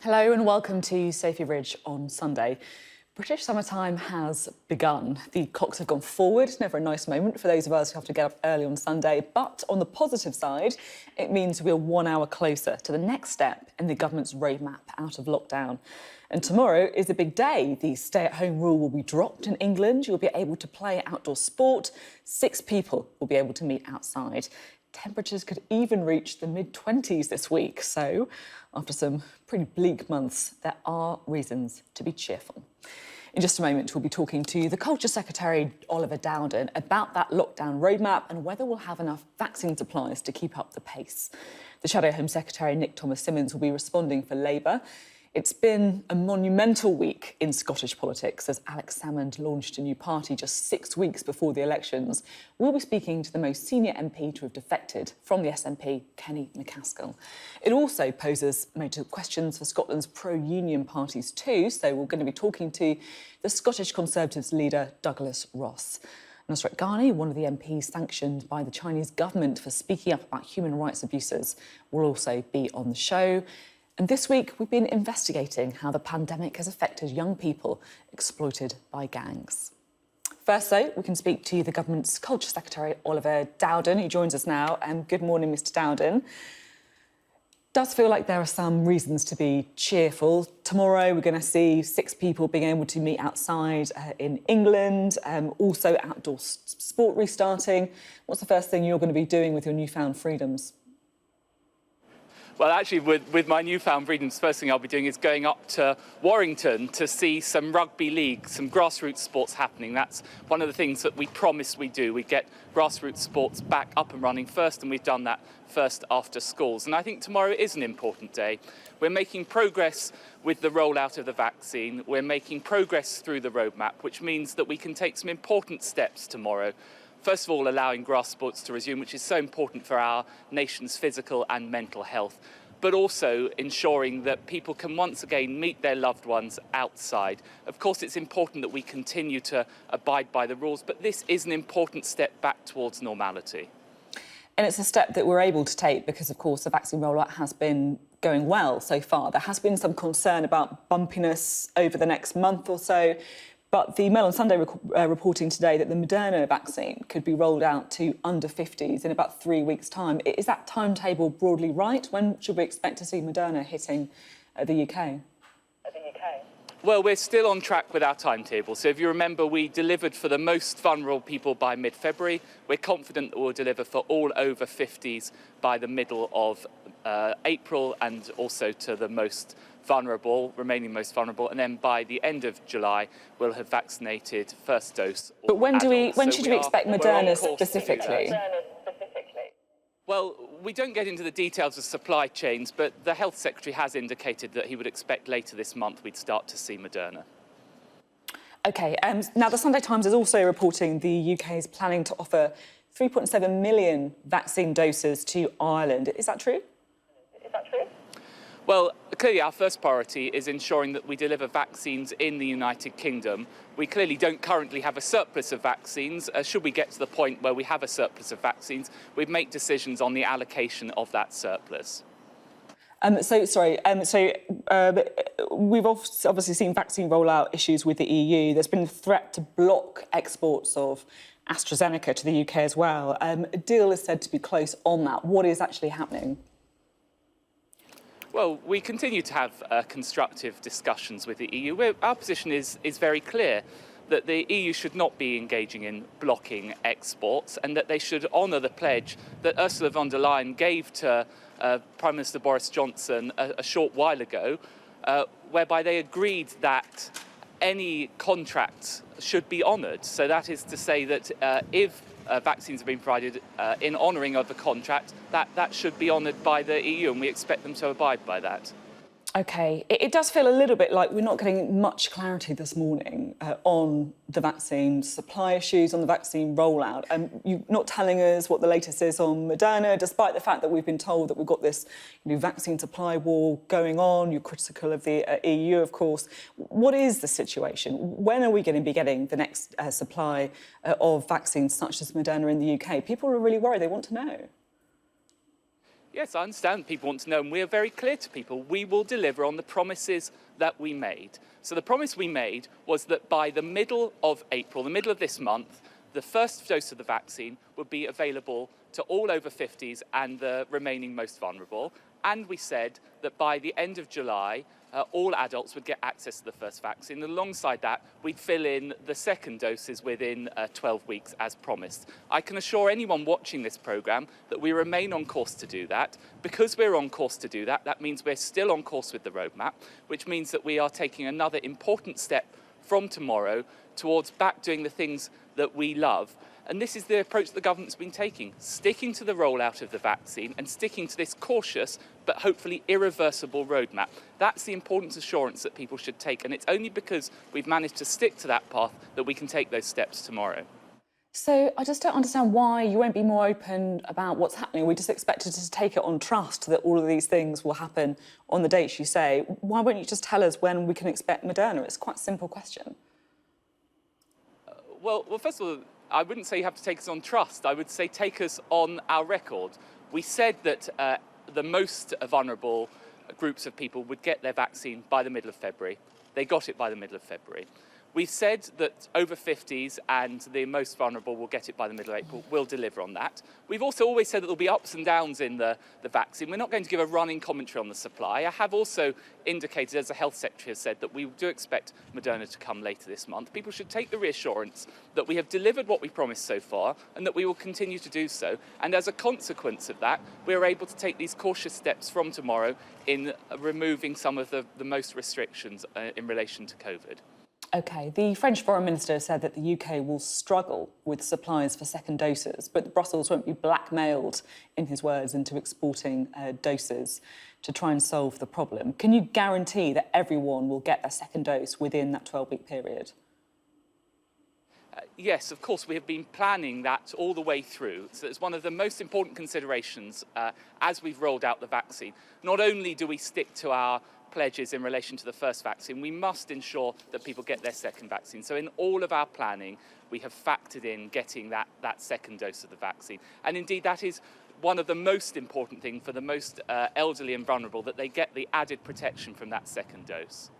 Hello and welcome to Sophy Ridge on Sunday. British summertime has begun. The clocks have gone forward, never a nice moment for those of us who have to get up early on Sunday, but on the positive side, it means we're 1 hour closer to the next step in the government's roadmap out of lockdown. And tomorrow is a big day. The stay-at-home rule will be dropped in England. You'll be able to play outdoor sport. 6 people will be able to meet outside. Temperatures could even reach the mid-20s this week. So, after some pretty bleak months, there are reasons to be cheerful. In just a moment, we'll be talking to the Culture Secretary, Oliver Dowden, about that lockdown roadmap and whether we'll have enough vaccine supplies to keep up the pace. The Shadow Home Secretary, Thomas-Symonds, will be responding for Labour. It's been a monumental week in Scottish politics as Alex Salmond launched a new party just 6 weeks before the elections. We'll be speaking to the most senior MP to have defected from the SNP, Ghani MacAskill. It also poses major questions for Scotland's pro-union parties too, so we're going to be talking to the Scottish Conservatives leader, Douglas Ross. Nusrat Ghani, one of the MPs sanctioned by the Chinese government for speaking up about human rights abuses, will also be on the show. And this week, we've been investigating how the pandemic has affected young people exploited by gangs. First, though, we can speak to the government's Culture Secretary, Oliver Dowden, who joins us now. Good morning, Mr Dowden. Does feel like there are some reasons to be cheerful. Tomorrow, we're going to see 6 people being able to meet outside in England, also outdoor sport restarting. What's the first thing you're going to be doing with your newfound freedoms? Well, actually, with my newfound freedoms, first thing I'll be doing is going up to Warrington to see some rugby league, some grassroots sports happening. That's one of the things that we promised we'd do. We'd get grassroots sports back up and running first, and we've done that first after schools. And I think tomorrow is an important day. We're making progress with the rollout of the vaccine. We're making progress through the roadmap, which means that we can take some important steps tomorrow. First of all, allowing grass sports to resume, which is so important for our nation's physical and mental health, but also ensuring that people can once again meet their loved ones outside. Of course, it's important that we continue to abide by the rules, but this is an important step back towards normality. And it's a step that we're able to take because, of course, the vaccine rollout has been going well so far. There has been some concern about bumpiness over the next month or so. But the Mail on Sunday reporting today that the Moderna vaccine could be rolled out to under 50s in about 3 weeks' time. Is that timetable broadly right? When should we expect to see Moderna hitting the UK? Well, we're still on track with our timetable. So if you remember, we delivered for the most vulnerable people by mid-February. We're confident that we'll deliver for all over 50s by the middle of April and also to the most vulnerable, remaining most vulnerable, and then by the end of July, we'll have vaccinated first dose. But when should we expect Moderna specifically? Well, we don't get into the details of supply chains, but the Health Secretary has indicated that he would expect later this month we'd start to see Moderna. OK, now the Sunday Times is also reporting the UK is planning to offer 3.7 million vaccine doses to Ireland. Is that true? Well, clearly our first priority is ensuring that we deliver vaccines in the United Kingdom. We clearly don't currently have a surplus of vaccines. Should we get to the point where we have a surplus of vaccines, we'd make decisions on the allocation of that surplus. We've obviously seen vaccine rollout issues with the EU. There's been a threat to block exports of AstraZeneca to the UK as well. A deal is said to be close on that. What is actually happening? Well, we continue to have constructive discussions with the EU. Our position is very clear, that the EU should not be engaging in blocking exports and that they should honour the pledge that Ursula von der Leyen gave to Prime Minister Boris Johnson a short while ago, whereby they agreed that any contracts should be honoured. So that is to say that if vaccines have been provided in honouring of the contract, that should be honoured by the EU, and we expect them to abide by that. OK. It does feel a little bit like we're not getting much clarity this morning on the vaccine supply issues, on the vaccine rollout. You're not telling us what the latest is on Moderna, despite the fact that we've been told that we've got this vaccine supply war going on. You're critical of the EU, of course. What is the situation? When are we going to be getting the next supply of vaccines such as Moderna in the UK? People are really worried. They want to know. Yes, I understand people want to know, and we are very clear to people. We will deliver on the promises that we made. So the promise we made was that by the middle of April, the middle of this month, the first dose of the vaccine would be available to all over 50s and the remaining most vulnerable. And we said that by the end of July, all adults would get access to the first vaccine. Alongside that, we'd fill in the second doses within 12 weeks as promised. I can assure anyone watching this programme that we remain on course to do that. Because we're on course to do that, that means we're still on course with the roadmap, which means that we are taking another important step from tomorrow towards back doing the things that we love. And this is the approach the government's been taking, sticking to the rollout of the vaccine and sticking to this cautious but hopefully irreversible roadmap. That's the important assurance that people should take, and it's only because we've managed to stick to that path that we can take those steps tomorrow. So I just don't understand why you won't be more open about what's happening. We just expected to take it on trust that all of these things will happen on the dates you say. Why won't you just tell us when we can expect Moderna? It's quite a simple question. Well, first of all, I wouldn't say you have to take us on trust. I would say take us on our record. We said that the most vulnerable groups of people would get their vaccine by the middle of February. They got it by the middle of February. We've said that over 50s and the most vulnerable will get it by the middle of April. We'll deliver on that. We've also always said that there'll be ups and downs in the vaccine. We're not going to give a running commentary on the supply. I have also indicated, as the Health Secretary has said, that we do expect Moderna to come later this month. People should take the reassurance that we have delivered what we promised so far and that we will continue to do so. And as a consequence of that, we are able to take these cautious steps from tomorrow in removing some of the most restrictions in relation to COVID. OK, the French Foreign Minister said that the UK will struggle with supplies for second doses, but Brussels won't be blackmailed, in his words, into exporting doses to try and solve the problem. Can you guarantee that everyone will get a second dose within that 12-week period? Yes, of course, we have been planning that all the way through. So it's one of the most important considerations as we've rolled out the vaccine. Not only do we stick to our pledges in relation to the first vaccine, we must ensure that people get their second vaccine. So in all of our planning, we have factored in getting that second dose of the vaccine. And indeed, that is one of the most important things for the most elderly and vulnerable, that they get the added protection from that second dose.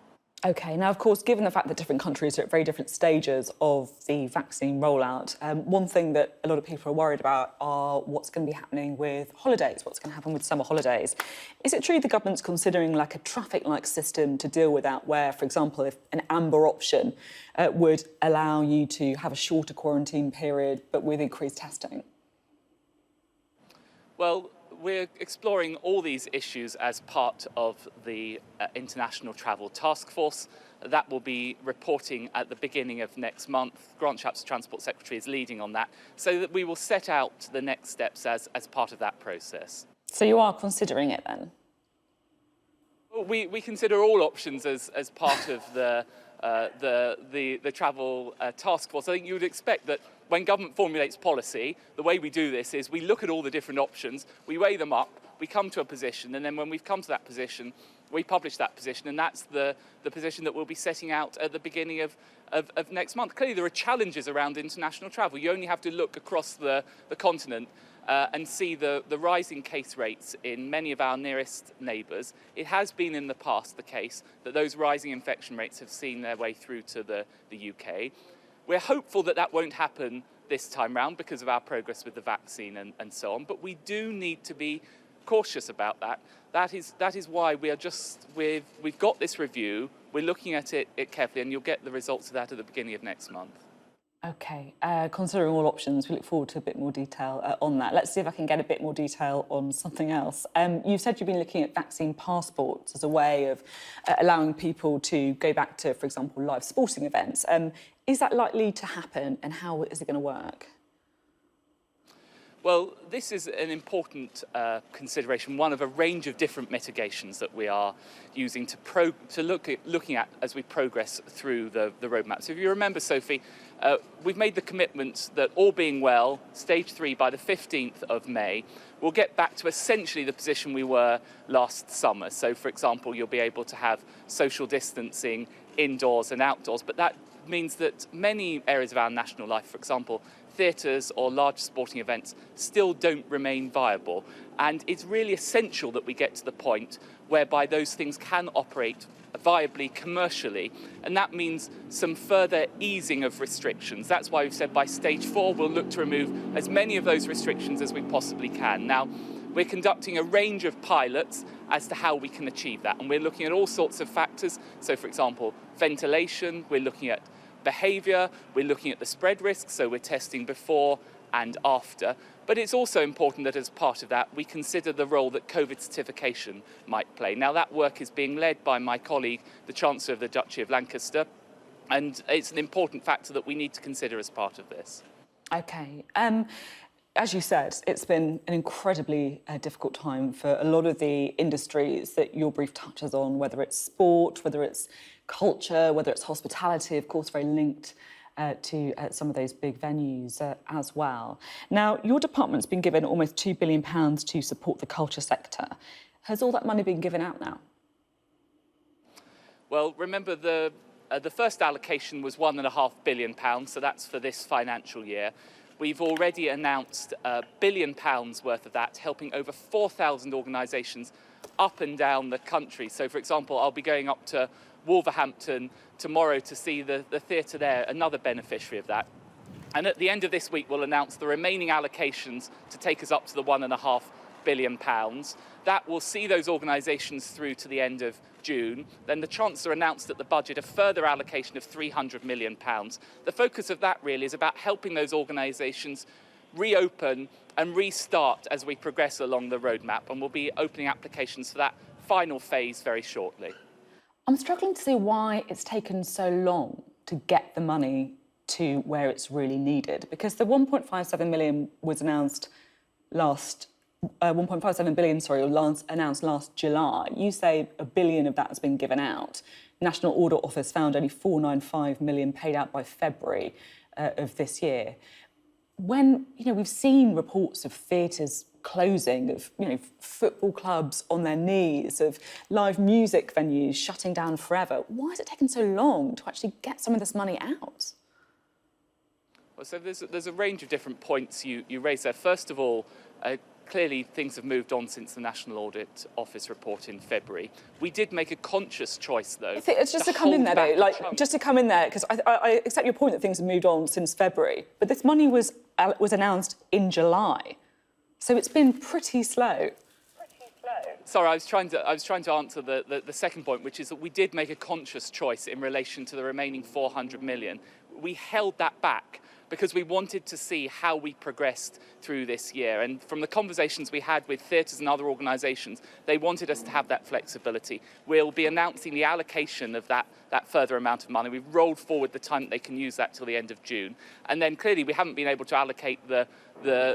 OK, now, of course, given the fact that different countries are at very different stages of the vaccine rollout, one thing that a lot of people are worried about are what's going to be happening with holidays, what's going to happen with summer holidays. Is it true the government's considering like a traffic-like system to deal with that, where, for example, if an amber option would allow you to have a shorter quarantine period but with increased testing? Well, we're exploring all these issues as part of the International Travel Task Force. That will be reporting at the beginning of next month. Grant Shapps, the Transport Secretary, is leading on that, so that we will set out the next steps as part of that process. So you are considering it then? We consider all options as part of the travel task force. I think you would expect that when government formulates policy, the way we do this is we look at all the different options, we weigh them up, we come to a position, and then when we've come to that position, we publish that position, and that's the position that we'll be setting out at the beginning of next month. Clearly, there are challenges around international travel. You only have to look across the continent and see the rising case rates in many of our nearest neighbours. It has been in the past the case that those rising infection rates have seen their way through to the UK. We're hopeful that that won't happen this time round because of our progress with the vaccine and so on, but we do need to be cautious about that. That is why we've got this review, we're looking at it carefully, and you'll get the results of that at the beginning of next month. OK, considering all options, we look forward to a bit more detail on that. Let's see if I can get a bit more detail on something else. You said you've been looking at vaccine passports as a way of allowing people to go back to, for example, live sporting events. Is that likely to happen, and how is it going to work? Well, this is an important consideration, one of a range of different mitigations that we are using looking at as we progress through the roadmap. So if you remember, Sophie, we've made the commitment that, all being well, stage 3 by the 15th of May, we'll get back to essentially the position we were last summer. So, for example, you'll be able to have social distancing indoors and outdoors, but that means that many areas of our national life, for example, theatres or large sporting events still don't remain viable. And it's really essential that we get to the point whereby those things can operate viably commercially, and that means some further easing of restrictions. That's why we've said by stage 4 we'll look to remove as many of those restrictions as we possibly can. Now, we're conducting a range of pilots as to how we can achieve that, and we're looking at all sorts of factors. So, for example, ventilation, we're looking at behaviour, we're looking at the spread risk, so we're testing before and after. But it's also important that as part of that, we consider the role that COVID certification might play. Now, that work is being led by my colleague, the Chancellor of the Duchy of Lancaster, and it's an important factor that we need to consider as part of this. OK. As you said, it's been an incredibly difficult time for a lot of the industries that your brief touches on, whether it's sport, whether it's culture, whether it's hospitality, of course, very linked to some of those big venues as well. Now, your department's been given almost £2 billion to support the culture sector. Has all that money been given out now? Well, remember the first allocation was £1.5 billion, so that's for this financial year. We've already announced £1 billion worth of that, helping over 4,000 organisations up and down the country. So, for example, I'll be going up to Wolverhampton tomorrow to see the theatre there, another beneficiary of that. And at the end of this week, we'll announce the remaining allocations to take us up to the £1.5 billion. That will see those organisations through to the end of June. Then the Chancellor announced at the budget a further allocation of £300 million. The focus of that really is about helping those organisations reopen and restart as we progress along the roadmap, and we'll be opening applications for that final phase very shortly. I'm struggling to see why it's taken so long to get the money to where it's really needed, because the 1.57 million was announced last 1.57 billion, announced last July. You say £1 billion of that has been given out. National Audit Office found only 495 million paid out by February of this year. When, we've seen reports of theatres closing, of, football clubs on their knees, of live music venues shutting down forever, why has it taken so long to actually get some of this money out? Well, so there's a range of different points you raise there. First of all, clearly things have moved on since the National Audit Office report in February. We did make a conscious choice, though. It's just to come in there, though, just to come in there, because I accept your point that things have moved on since February, but this money was announced in July, so it's been pretty slow. Sorry, I was trying to answer the second point, which is that we did make a conscious choice in relation to the remaining 400 million. We held that back because we wanted to see how we progressed through this year. And from the conversations we had with theatres and other organisations, they wanted us to have that flexibility. We'll be announcing the allocation of that further amount of money. We've rolled forward the time that they can use that till the end of June. And then clearly we haven't been able to allocate the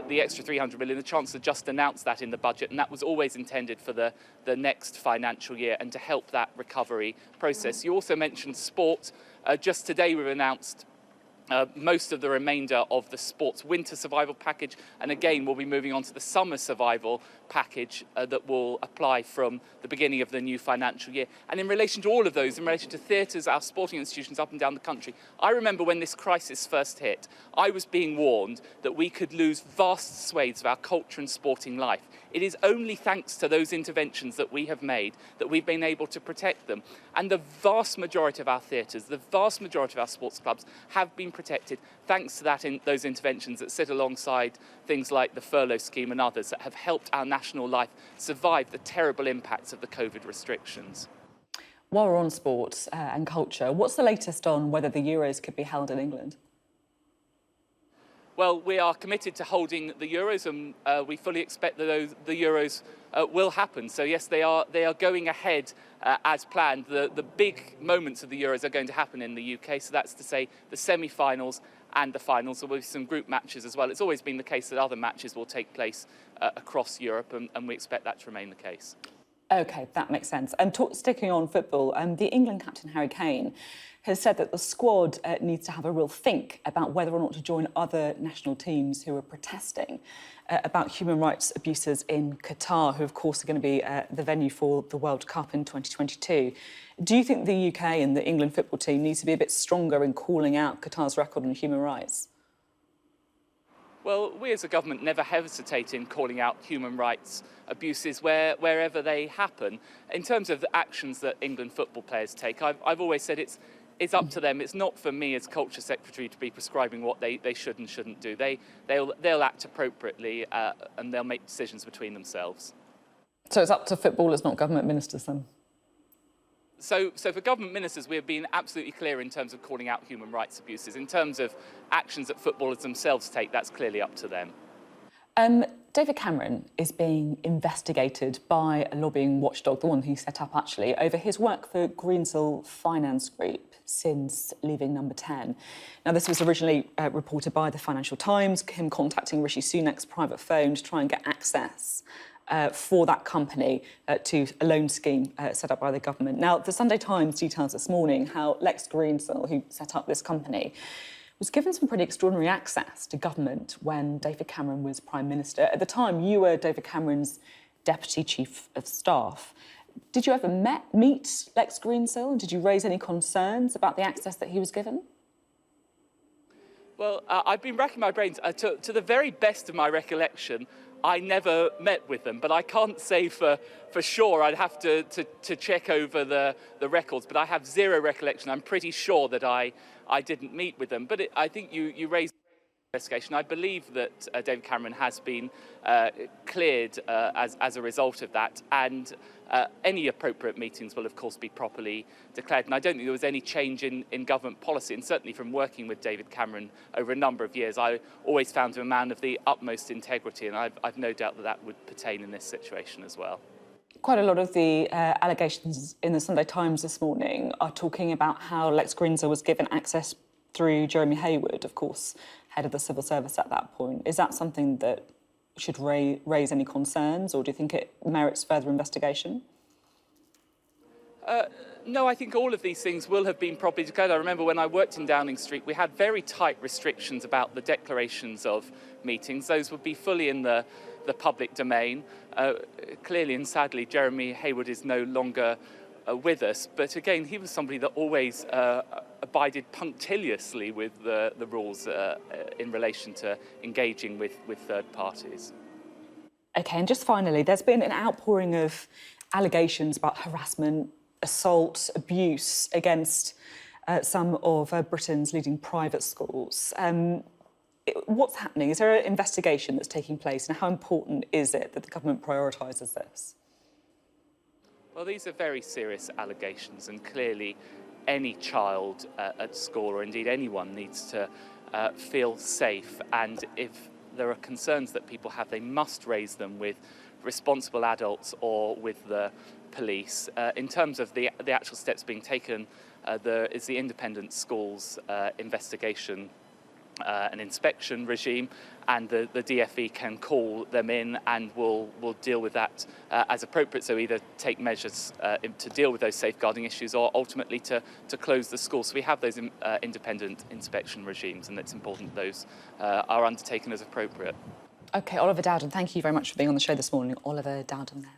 extra 300 million. The Chancellor just announced that in the budget, and that was always intended for the next financial year and to help that recovery process. You also mentioned sport. Just today we've announced most of the remainder of the sports winter survival package, and again we'll be moving on to the summer survival package that will apply from the beginning of the new financial year. And in relation to all of those, in relation to theatres, our sporting institutions up and down the country, I remember when this crisis first hit, I was being warned that we could lose vast swathes of our culture and sporting life. It is only thanks to those interventions that we have made that we've been able to protect them. And the vast majority of our theatres, the vast majority of our sports clubs have been protected thanks to those interventions that sit alongside things like the furlough scheme and others that have helped our national life survive the terrible impacts of the COVID restrictions. While we're on sports and culture, what's the latest on whether the Euros could be held in England? Well, we are committed to holding the Euros, and we fully expect that the Euros will happen. So yes, they are going ahead as planned. The big moments of the Euros are going to happen in the UK, so that's to say the semi-finals and the finals. There will be some group matches as well. It's always been the case that other matches will take place across Europe, and we expect that to remain the case. OK, that makes sense. And sticking on football, the England captain, Harry Kane, has said that the squad needs to have a real think about whether or not to join other national teams who are protesting about human rights abuses in Qatar, who, of course, are going to be the venue for the World Cup in 2022. Do you think the UK and the England football team needs to be a bit stronger in calling out Qatar's record on human rights? Well, we as a government never hesitate in calling out human rights abuses wherever they happen. In terms of the actions that England football players take, I've always said it's up to them. It's not for me as Culture Secretary to be prescribing what they should and shouldn't do. They'll act appropriately and they'll make decisions between themselves. So it's up to footballers, not government ministers then? So for government ministers, we have been absolutely clear in terms of calling out human rights abuses. In terms of actions that footballers themselves take, that's clearly up to them. David Cameron is being investigated by a lobbying watchdog, the one he set up actually, over his work for Greensill Finance Group since leaving Number 10. Now, this was originally reported by the Financial Times, him contacting Rishi Sunak's private phone to try and get access for that company to a loan scheme set up by the government. Now, the Sunday Times details this morning how Lex Greensill, who set up this company, was given some pretty extraordinary access to government when David Cameron was Prime Minister. At the time, you were David Cameron's Deputy Chief of Staff. Did you ever meet Lex Greensill, and did you raise any concerns about the access that he was given? Well, I've been racking my brains. To the very best of my recollection, I never met with them, but I can't say for sure. I'd have to check over the records, but I have zero recollection. I'm pretty sure that I didn't meet with them. But I think you raised investigation. I believe that David Cameron has been cleared as a result of that, and any appropriate meetings will, of course, be properly declared. And I don't think there was any change in government policy, and certainly from working with David Cameron over a number of years, I always found him a man of the utmost integrity, and I've no doubt that that would pertain in this situation as well. Quite a lot of the allegations in the Sunday Times this morning are talking about how Lex Greensill was given access through Jeremy Hayward, of course, head of the civil service at that point. Is that something that should raise any concerns, or do you think it merits further investigation? No, I think all of these things will have been properly declared. I remember when I worked in Downing Street, we had very tight restrictions about the declarations of meetings. Those would be fully in the public domain. Clearly and sadly, Jeremy Hayward is no longer with us. But again, he was somebody that always abided punctiliously with the rules in relation to engaging with third parties. OK, and just finally, there's been an outpouring of allegations about harassment, assault, abuse against some of Britain's leading private schools. What's happening? Is there an investigation that's taking place, and how important is it that the government prioritises this? Well, these are very serious allegations, and clearly any child at school, or indeed anyone, needs to feel safe. And if there are concerns that people have, they must raise them with responsible adults or with the police. In terms of the actual steps being taken, there is the independent schools investigation and inspection regime, and the DfE can call them in and will deal with that as appropriate. So either take measures to deal with those safeguarding issues, or ultimately to close the school. So we have those independent inspection regimes, and it's important those are undertaken as appropriate. OK, Oliver Dowden, thank you very much for being on the show this morning. Oliver Dowden there.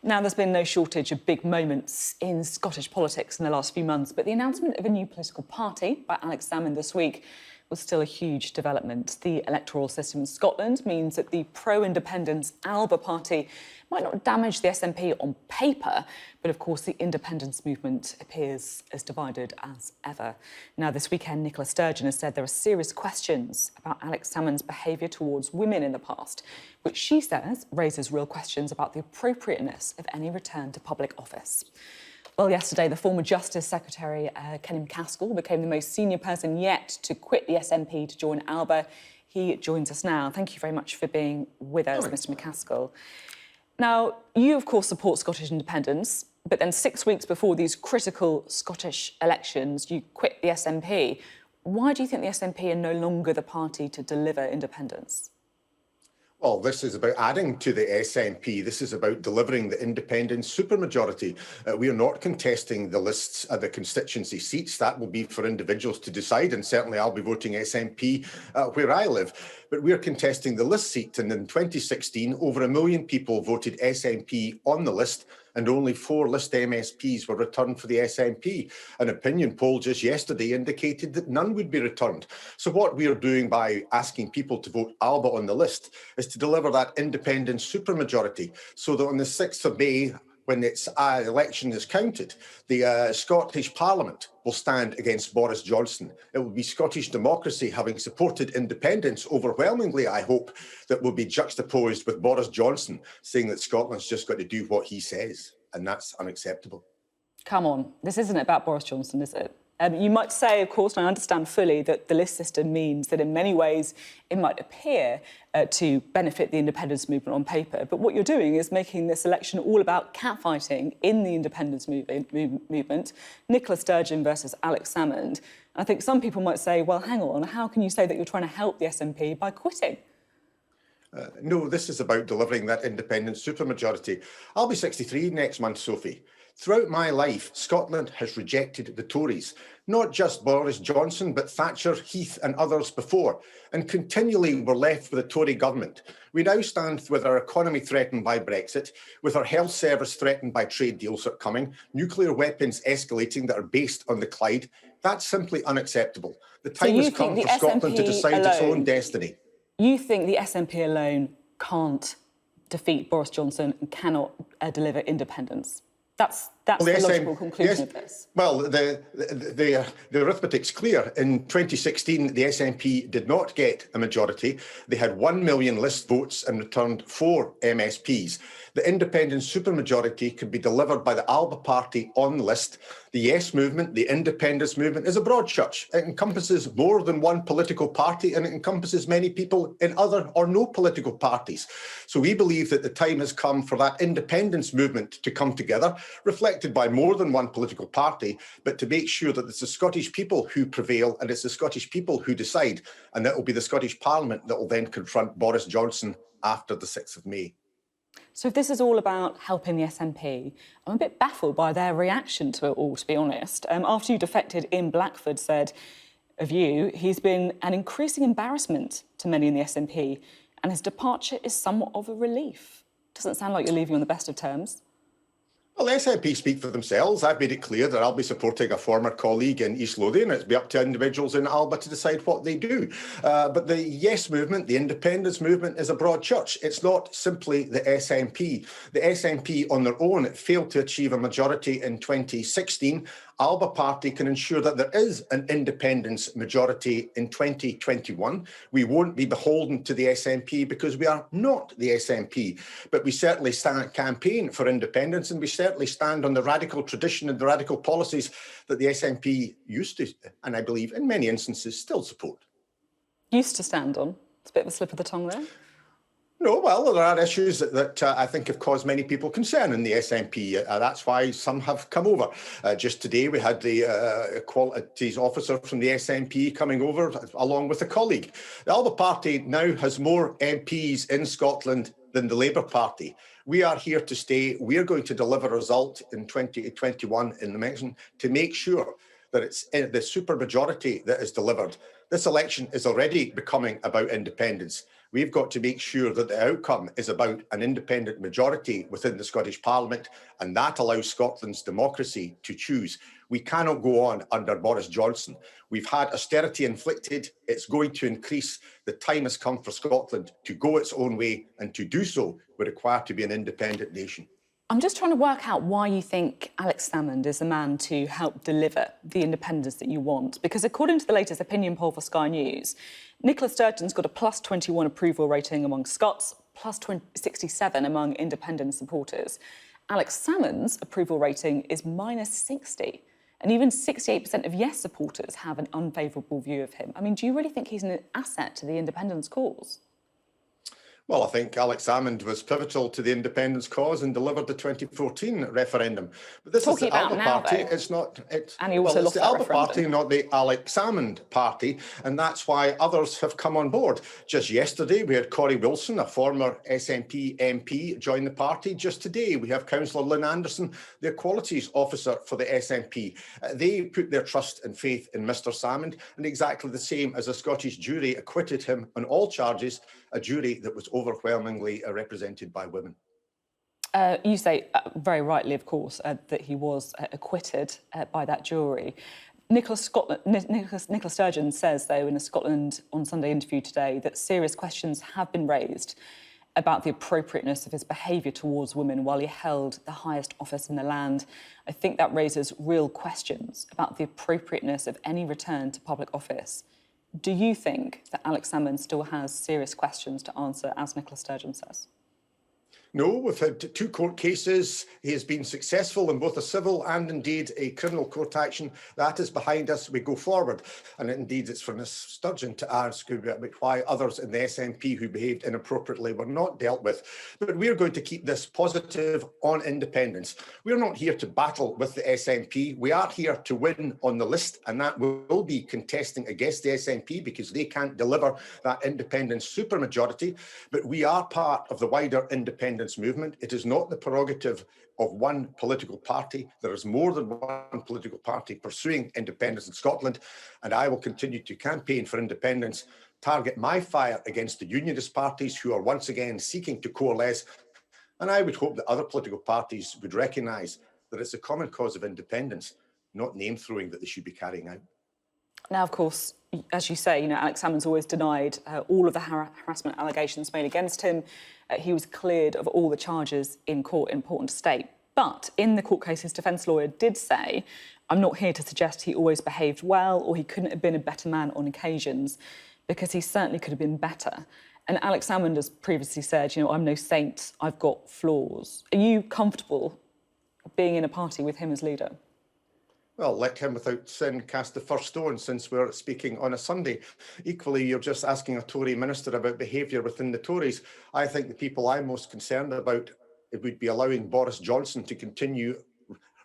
Now, there's been no shortage of big moments in Scottish politics in the last few months, but the announcement of a new political party by Alex Salmond this week was still a huge development. The electoral system in Scotland means that the pro-independence Alba party might not damage the SNP on paper, but of course the independence movement appears as divided as ever. Now, this weekend, Nicola Sturgeon has said there are serious questions about Alex Salmond's behaviour towards women in the past, which she says raises real questions about the appropriateness of any return to public office. Well, yesterday, the former Justice Secretary, Kenny MacAskill, became the most senior person yet to quit the SNP to join Alba. He joins us now. Thank you very much for being with us, Mr MacAskill. Now, you, of course, support Scottish independence, but then 6 weeks before these critical Scottish elections, you quit the SNP. Why do you think the SNP are no longer the party to deliver independence? Well, this is about adding to the SNP. This is about delivering the independent supermajority. We are not contesting the lists of the constituency seats. That will be for individuals to decide, and certainly I'll be voting SNP where I live. but we're contesting the list seat. And in 2016, over 1 million people voted SNP on the list, and only 4 list MSPs were returned for the SNP. An opinion poll just yesterday indicated that none would be returned. So what we are doing by asking people to vote Alba on the list is to deliver that independent supermajority, so that on the 6th of May, when its election is counted, the Scottish Parliament will stand against Boris Johnson. It will be Scottish democracy, having supported independence overwhelmingly, I hope, that will be juxtaposed with Boris Johnson saying that Scotland's just got to do what he says, and that's unacceptable. Come on, this isn't about Boris Johnson, is it? You might say, of course, and I understand fully, that the list system means that in many ways it might appear to benefit the independence movement on paper. But what you're doing is making this election all about catfighting in the independence movement, Nicola Sturgeon versus Alex Salmond. I think some people might say, well, hang on, how can you say that you're trying to help the SNP by quitting? No, this is about delivering that independent supermajority. I'll be 63 next month, Sophie. Throughout my life, Scotland has rejected the Tories, not just Boris Johnson, but Thatcher, Heath and others before, and continually we're left with a Tory government. We now stand with our economy threatened by Brexit, with our health service threatened by trade deals that are coming, nuclear weapons escalating that are based on the Clyde. That's simply unacceptable. The time has come for Scotland to decide its own destiny. You think the SNP alone can't defeat Boris Johnson and cannot deliver independence? That's the logical conclusion of this. Well, the arithmetic's clear. In 2016, the SNP did not get a majority. They had 1 million list votes and returned 4 MSPs. The independent supermajority could be delivered by the Alba party on the list. The Yes movement, the independence movement, is a broad church. It encompasses more than one political party, and it encompasses many people in other or no political parties. So we believe that the time has come for that independence movement to come together, reflected by more than one political party, but to make sure that it's the Scottish people who prevail and it's the Scottish people who decide, and that will be the Scottish Parliament that will then confront Boris Johnson after the 6th of May. So if this is all about helping the SNP, I'm a bit baffled by their reaction to it all, to be honest. After you defected, Ian Blackford said of you, he's been an increasing embarrassment to many in the SNP, and his departure is somewhat of a relief. Doesn't sound like you're leaving on the best of terms. Well, the SNP speak for themselves. I've made it clear that I'll be supporting a former colleague in East Lothian. It'll be up to individuals in Alba to decide what they do. But the Yes movement, the independence movement, is a broad church. It's not simply the SNP. The SNP on their own failed to achieve a majority in 2016. Alba party can ensure that there is an independence majority in 2021. We won't be beholden to the SNP because we are not the SNP, but we certainly campaign for independence, and we certainly stand on the radical tradition and the radical policies that the SNP used to, and I believe in many instances still support. Used to stand on? It's a bit of a slip of the tongue there. No, well, there are issues that I think have caused many people concern in the SNP. That's why some have come over. Just today, we had the Equalities Officer from the SNP coming over, along with a colleague. The Alba Party now has more MPs in Scotland than the Labour Party. We are here to stay. We are going to deliver a result in 2021 in the election to make sure that it's the supermajority that is delivered. This election is already becoming about independence. We've got to make sure that the outcome is about an independent majority within the Scottish Parliament, and that allows Scotland's democracy to choose. We cannot go on under Boris Johnson. We've had austerity inflicted. It's going to increase. The time has come for Scotland to go its own way, and to do so, we're required to be an independent nation. I'm just trying to work out why you think Alex Salmond is the man to help deliver the independence that you want. Because according to the latest opinion poll for Sky News, Nicola Sturgeon's got a +21 approval rating among Scots, +67 among independent supporters. Alex Salmond's approval rating is -60. And even 68% of Yes supporters have an unfavourable view of him. I mean, do you really think he's an asset to the independence cause? Well, I think Alex Salmond was pivotal to the independence cause and delivered the 2014 referendum. But this Talking is the about Alba now, party. though. It's not. And he also It's lost the that Alba referendum. party, not the Alex Salmond party, and that's why others have come on board. Just yesterday, we had Corey Wilson, a former SNP MP, join the party. Just today, we have Councillor Lynn Anderson, the Equalities Officer for the SNP. They put their trust and faith in Mr. Salmond, and exactly the same as a Scottish jury acquitted him on all charges, a jury that was overwhelmingly represented by women. You say, very rightly, of course, that he was acquitted by that jury. Nicola Sturgeon says, though, in a Scotland on Sunday interview today, that serious questions have been raised about the appropriateness of his behaviour towards women while he held the highest office in the land. I think that raises real questions about the appropriateness of any return to public office. Do you think that Alex Salmond still has serious questions to answer, as Nicola Sturgeon says? No, we've had 2 court cases. He has been successful in both a civil and indeed a criminal court action. That is behind us. We go forward. And indeed, it's for Ms Sturgeon to ask about why others in the SNP who behaved inappropriately were not dealt with. But we're going to keep this positive on independence. We're not here to battle with the SNP. We are here to win on the list, and that will be contesting against the SNP because they can't deliver that independence supermajority. But we are part of the wider independence movement. It is not the prerogative of one political party. There is more than one political party pursuing independence in Scotland, and I will continue to campaign for independence, target my fire against the unionist parties who are once again seeking to coalesce, and I would hope that other political parties would recognise that it's a common cause of independence, not name-throwing, that they should be carrying out. Now, of course, as you say, Alex Salmond's always denied all of the harassment allegations made against him. He was cleared of all the charges in court, important to state. But in the court case, his defence lawyer did say, I'm not here to suggest he always behaved well or he couldn't have been a better man on occasions, because he certainly could have been better. And Alex Salmond has previously said, I'm no saint, I've got flaws. Are you comfortable being in a party with him as leader? Well, let him without sin cast the first stone, since we're speaking on a Sunday. Equally, you're just asking a Tory minister about behaviour within the Tories. I think the people I'm most concerned about, it would be allowing Boris Johnson to continue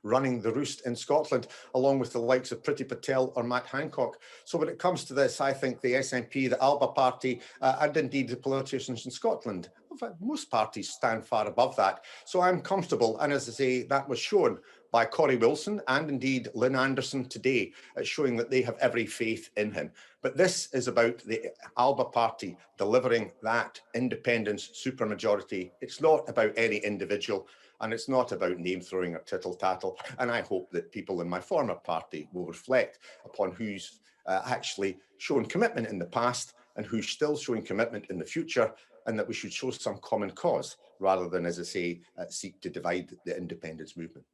running the roost in Scotland, along with the likes of Priti Patel or Matt Hancock. So when it comes to this, I think the SNP, the Alba party, and indeed the politicians in Scotland, in fact, most parties stand far above that. So I'm comfortable, and as I say, that was shown by Corey Wilson and indeed Lynn Anderson today, showing that they have every faith in him. But this is about the Alba party delivering that independence supermajority. It's not about any individual, and it's not about name-throwing or tittle-tattle. And I hope that people in my former party will reflect upon who's actually shown commitment in the past and who's still showing commitment in the future, and that we should show some common cause rather than, as I say, seek to divide the independence movement.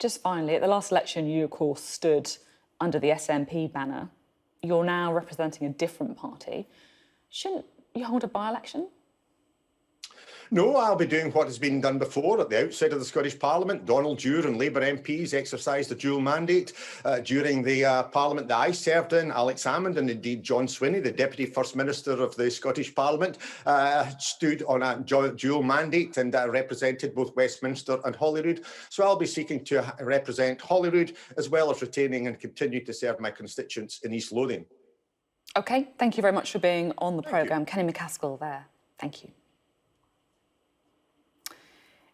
Just finally, at the last election, you, of course, stood under the SNP banner. You're now representing a different party. Shouldn't you hold a by-election? No, I'll be doing what has been done before at the outset of the Scottish Parliament. Donald Dewar and Labour MPs exercised a dual mandate during the Parliament that I served in. Alex Salmond and indeed John Swinney, the Deputy First Minister of the Scottish Parliament, stood on a dual mandate and represented both Westminster and Holyrood. So I'll be seeking to represent Holyrood, as well as retaining and continue to serve my constituents in East Lothian. OK, thank you very much for being on the programme. Thank you. Kenny MacAskill there. Thank you.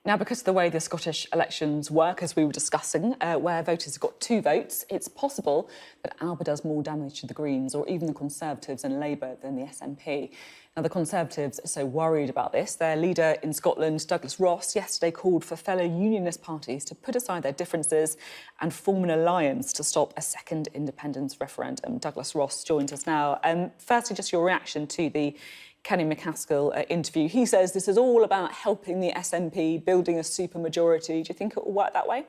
Now, because of the way the Scottish elections work, as we were discussing, where voters have got 2 votes, it's possible that Alba does more damage to the Greens or even the Conservatives and Labour than the SNP. Now, the Conservatives are so worried about this. Their leader in Scotland, Douglas Ross, yesterday called for fellow unionist parties to put aside their differences and form an alliance to stop a second independence referendum. Douglas Ross joins us now. Firstly, just your reaction to the Kenny MacAskill interview. He says this is all about helping the SNP, building a supermajority. Do you think it will work that way?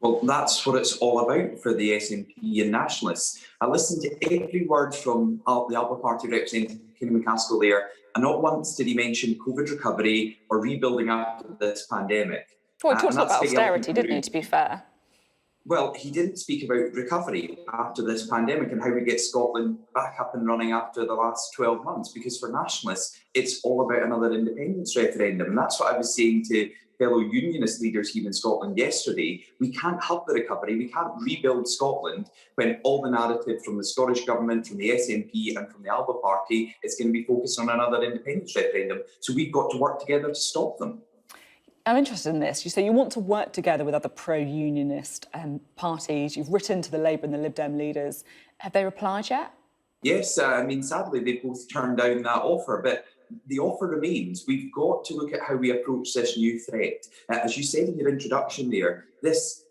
Well, that's what it's all about for the SNP and nationalists. I listened to every word from the Alba Party representative, Kenny MacAskill, there, and not once did he mention COVID recovery or rebuilding after this pandemic. Well, he talked about austerity, didn't he, to be fair? Well, he didn't speak about recovery after this pandemic and how we get Scotland back up and running after the last 12 months, because for nationalists, it's all about another independence referendum. And that's what I was saying to fellow unionist leaders here in Scotland yesterday. We can't have the recovery, we can't rebuild Scotland when all the narrative from the Scottish Government, from the SNP and from the Alba Party is going to be focused on another independence referendum. So we've got to work together to stop them. I'm interested in this. You say you want to work together with other pro-unionist parties. You've written to the Labour and the Lib Dem leaders. Have they replied yet? Yes, I mean, sadly, they both turned down that offer, but the offer remains. We've got to look at how we approach this new threat. As you said in your introduction there, this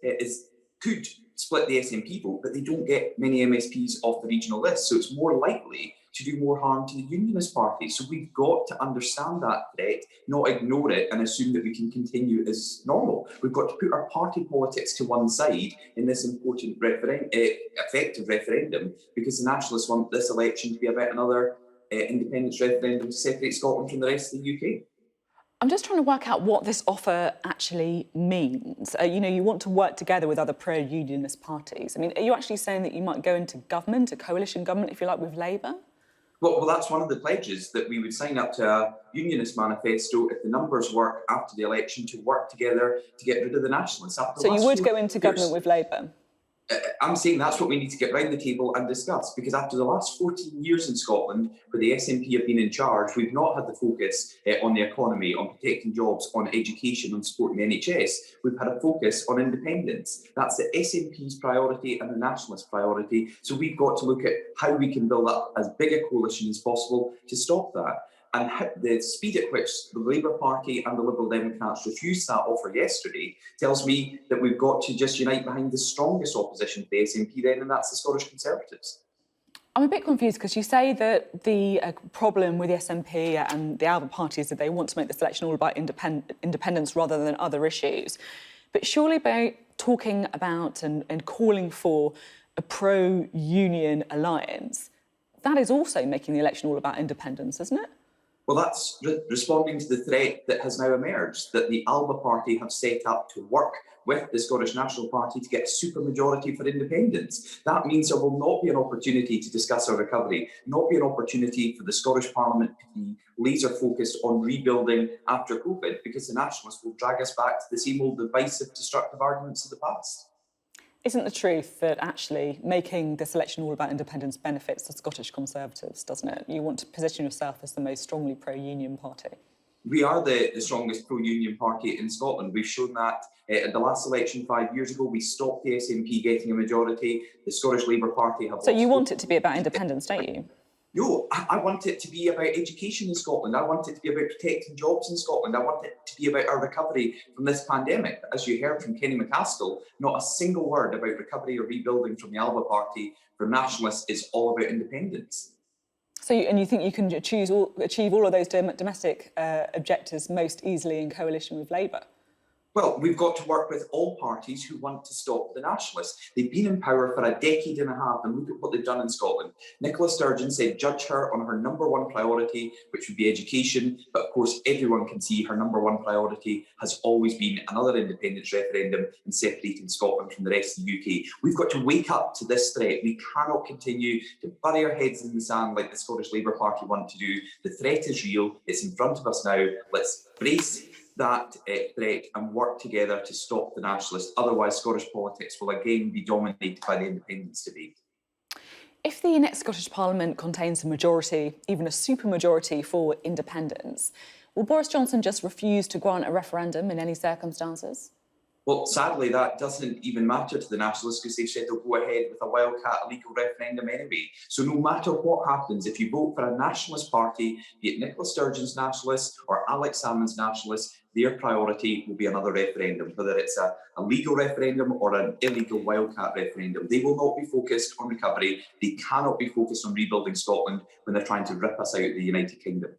could split the SNP vote, but they don't get many MSPs off the regional list, so it's more likely to do more harm to the unionist party. So we've got to understand that threat, not ignore it and assume that we can continue as normal. We've got to put our party politics to one side in this important effective referendum, because the nationalists want this election to be about another independence referendum to separate Scotland from the rest of the UK. I'm just trying to work out what this offer actually means. You want to work together with other pro-unionist parties. I mean, are you actually saying that you might go into government, a coalition government, if you like, with Labour? Well, that's one of the pledges, that we would sign up to a unionist manifesto if the numbers work after the election, to work together to get rid of the nationalists. So you would go into government with Labour? I'm saying that's what we need to get round the table and discuss, because after the last 14 years in Scotland, where the SNP have been in charge, we've not had the focus on the economy, on protecting jobs, on education, on supporting the NHS. We've had a focus on independence. That's the SNP's priority and the nationalist priority. So we've got to look at how we can build up as big a coalition as possible to stop that. And the speed at which the Labour Party and the Liberal Democrats refused that offer yesterday tells me that we've got to just unite behind the strongest opposition to the SNP then, and that's the Scottish Conservatives. I'm a bit confused, because you say that the problem with the SNP and the Alba Party is that they want to make this election all about independence rather than other issues. But surely by talking about and calling for a pro-union alliance, that is also making the election all about independence, isn't it? Well, that's responding to the threat that has now emerged, that the Alba Party have set up to work with the Scottish National Party to get a supermajority for independence. That means there will not be an opportunity to discuss our recovery, not be an opportunity for the Scottish Parliament to be laser focused on rebuilding after COVID, because the nationalists will drag us back to the same old divisive, destructive arguments of the past. Isn't the truth that actually making this election all about independence benefits the Scottish Conservatives, doesn't it? You want to position yourself as the most strongly pro-union party. We are the strongest pro-union party in Scotland. We've shown that at the last election 5 years ago. We stopped the SNP getting a majority. The Scottish Labour Party have... So you want it to be about independence, don't you? No, I want it to be about education in Scotland. I want it to be about protecting jobs in Scotland. I want it to be about our recovery from this pandemic. As you heard from Kenny MacAskill, not a single word about recovery or rebuilding from the Alba Party. For nationalists, it's all about independence. So, and you think you can achieve all of those domestic objectives most easily in coalition with Labour? Well, we've got to work with all parties who want to stop the nationalists. They've been in power for a decade and a half, and look at what they've done in Scotland. Nicola Sturgeon said judge her on her number one priority, which would be education. But of course, everyone can see her number one priority has always been another independence referendum and separating Scotland from the rest of the UK. We've got to wake up to this threat. We cannot continue to bury our heads in the sand like the Scottish Labour Party want to do. The threat is real. It's in front of us now. Let's brace that threat and work together to stop the nationalists. Otherwise, Scottish politics will again be dominated by the independence debate. If the next Scottish Parliament contains a majority, even a supermajority for independence, will Boris Johnson just refuse to grant a referendum in any circumstances? Well, sadly, that doesn't even matter to the nationalists, because they've said they'll go ahead with a wildcat illegal referendum anyway. So no matter what happens, if you vote for a nationalist party, be it Nicola Sturgeon's nationalists or Thomas-Symonds nationalists, their priority will be another referendum, whether it's a legal referendum or an illegal wildcat referendum. They will not be focused on recovery. They cannot be focused on rebuilding Scotland when they're trying to rip us out of the United Kingdom.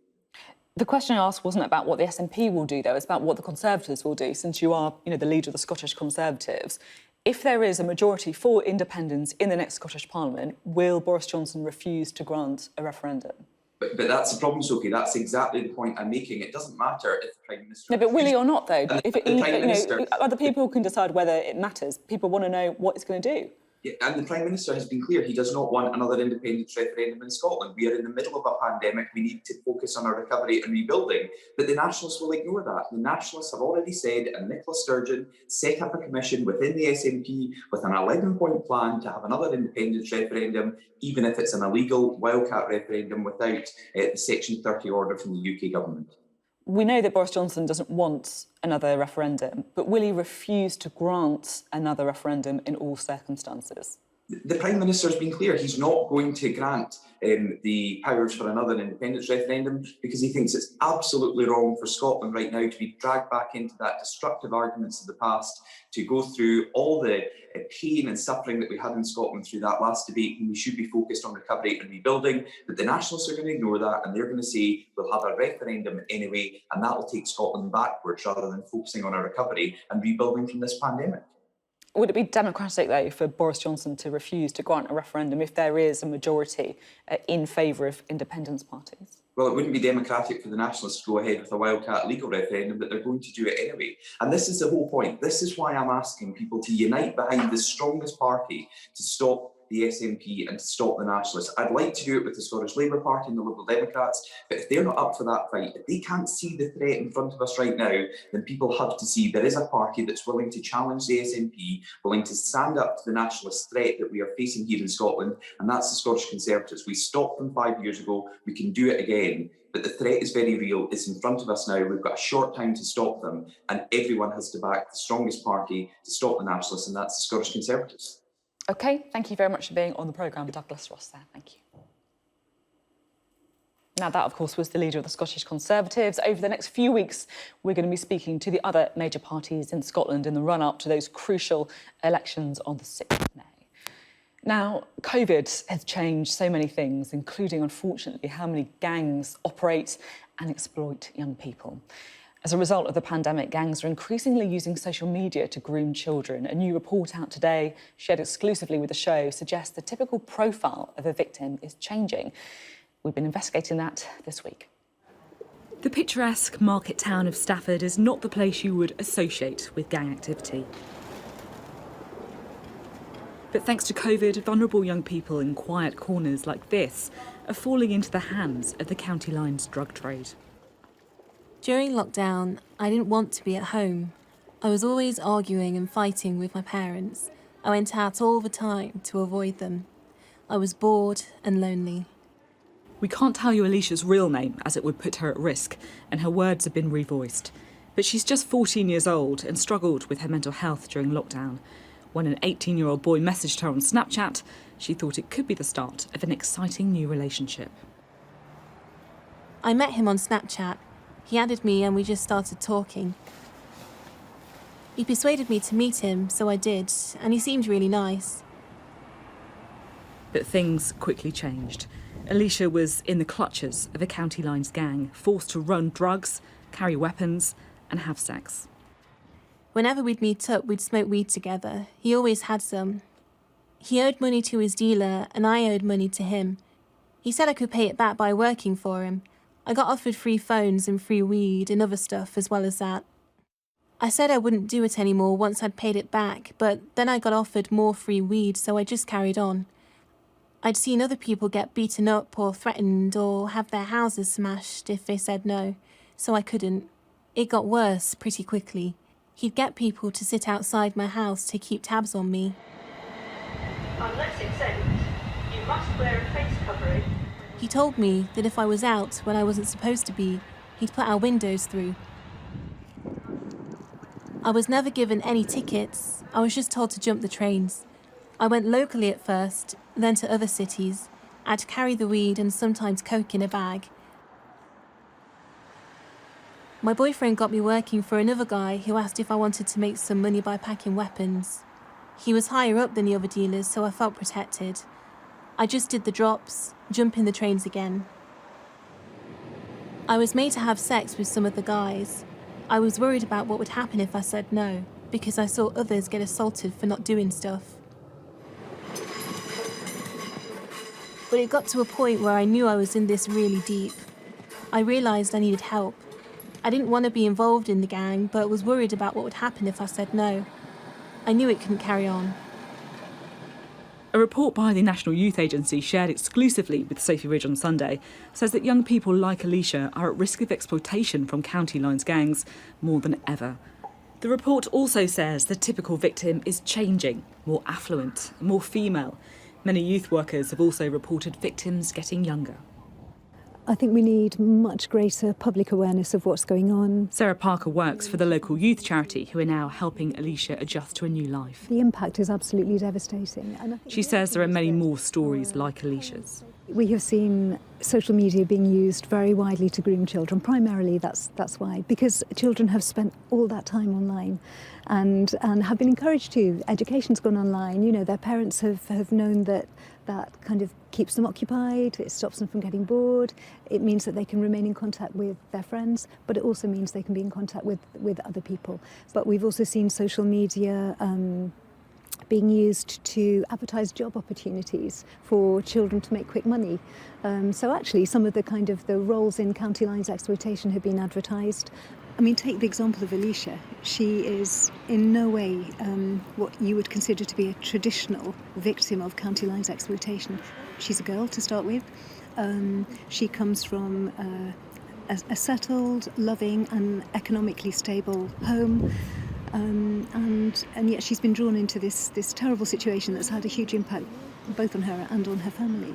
The question I asked wasn't about what the SNP will do, though. It's about what the Conservatives will do, since you are, the leader of the Scottish Conservatives. If there is a majority for independence in the next Scottish Parliament, will Boris Johnson refuse to grant a referendum? But that's the problem, Sophie. That's exactly the point I'm making. It doesn't matter if the Prime Minister... No, but will he or not, though? And If the Prime Minister... other people can decide whether it matters. People want to know what it's going to do. Yeah, and the Prime Minister has been clear he does not want another independence referendum in Scotland. We are in the middle of a pandemic. We need to focus on our recovery and rebuilding. But the Nationalists will ignore that. The Nationalists have already said, and Nicola Sturgeon set up a commission within the SNP with an 11-point plan to have another independence referendum, even if it's an illegal wildcat referendum without the Section 30 order from the UK government. We know that Boris Johnson doesn't want another referendum, but will he refuse to grant another referendum in all circumstances? The Prime Minister has been clear he's not going to grant the powers for another independence referendum because he thinks it's absolutely wrong for Scotland right now to be dragged back into that destructive arguments of the past, to go through all the pain and suffering that we had in Scotland through that last debate, when we should be focused on recovery and rebuilding. But the Nationalists are going to ignore that, and they're going to say we'll have a referendum anyway, and that will take Scotland backwards rather than focusing on our recovery and rebuilding from this pandemic. Would it be democratic, though, for Boris Johnson to refuse to grant a referendum if there is a majority in favour of independence parties? Well, it wouldn't be democratic for the Nationalists to go ahead with a wildcat legal referendum, but they're going to do it anyway. And this is the whole point. This is why I'm asking people to unite behind the strongest party to stop the SNP and to stop the Nationalists. I'd like to do it with the Scottish Labour Party and the Liberal Democrats, but if they're not up for that fight, if they can't see the threat in front of us right now, then people have to see there is a party that's willing to challenge the SNP, willing to stand up to the Nationalist threat that we are facing here in Scotland, and that's the Scottish Conservatives. We stopped them 5 years ago, we can do it again, but the threat is very real. It's in front of us now. We've got a short time to stop them, and everyone has to back the strongest party to stop the Nationalists, and that's the Scottish Conservatives. OK, thank you very much for being on the programme, Douglas Ross there. Thank you. Now, that, of course, was the leader of the Scottish Conservatives. Over the next few weeks, we're going to be speaking to the other major parties in Scotland in the run-up to those crucial elections on the 6th of May. Now, COVID has changed so many things, including, unfortunately, how many gangs operate and exploit young people. As a result of the pandemic, gangs are increasingly using social media to groom children. A new report out today, shared exclusively with the show, suggests the typical profile of a victim is changing. We've been investigating that this week. The picturesque market town of Stafford is not the place you would associate with gang activity. But thanks to COVID, vulnerable young people in quiet corners like this are falling into the hands of the county line's drug trade. During lockdown, I didn't want to be at home. I was always arguing and fighting with my parents. I went out all the time to avoid them. I was bored and lonely. We can't tell you Alicia's real name, as it would put her at risk, and her words have been revoiced. But she's just 14 years old and struggled with her mental health during lockdown. When an 18-year-old boy messaged her on Snapchat, she thought it could be the start of an exciting new relationship. I met him on Snapchat. He added me and we just started talking. He persuaded me to meet him, so I did, and he seemed really nice. But things quickly changed. Alicia was in the clutches of a county lines gang, forced to run drugs, carry weapons, and have sex. Whenever we'd meet up, we'd smoke weed together. He always had some. He owed money to his dealer, and I owed money to him. He said I could pay it back by working for him. I got offered free phones and free weed and other stuff as well as that. I said I wouldn't do it anymore once I'd paid it back, but then I got offered more free weed, so I just carried on. I'd seen other people get beaten up or threatened or have their houses smashed if they said no, so I couldn't. It got worse pretty quickly. He'd get people to sit outside my house to keep tabs on me. Unless exempt, you must wear a face covering. He told me that if I was out when I wasn't supposed to be, he'd put our windows through. I was never given any tickets. I was just told to jump the trains. I went locally at first, then to other cities. I'd carry the weed and sometimes coke in a bag. My boyfriend got me working for another guy who asked if I wanted to make some money by packing weapons. He was higher up than the other dealers, so I felt protected. I just did the drops, jump in the trains again. I was made to have sex with some of the guys. I was worried about what would happen if I said no, because I saw others get assaulted for not doing stuff. But it got to a point where I knew I was in this really deep. I realised I needed help. I didn't want to be involved in the gang, but was worried about what would happen if I said no. I knew it couldn't carry on. A report by the National Youth Agency shared exclusively with Sophy Ridge on Sunday says that young people like Alicia are at risk of exploitation from county lines gangs more than ever. The report also says the typical victim is changing, more affluent, more female. Many youth workers have also reported victims getting younger. I think we need much greater public awareness of what's going on. Sarah Parker works for the local youth charity who are now helping Alicia adjust to a new life. The impact is absolutely devastating. And She says there are many more stories like Alicia's. We have seen social media being used very widely to groom children. Primarily that's why, because children have spent all that time online and have been encouraged to. Education's gone online. You know, their parents have known that kind of keeps them occupied, it stops them from getting bored, it means that they can remain in contact with their friends, but it also means they can be in contact with other people. But we've also seen social media being used to advertise job opportunities for children to make quick money. So actually some of the roles in county lines exploitation have been advertised. I mean, take the example of Alicia. She is in no way what you would consider to be a traditional victim of county lines exploitation. She's a girl to start with. She comes from a settled, loving and economically stable home. And yet she's been drawn into this terrible situation that's had a huge impact both on her and on her family.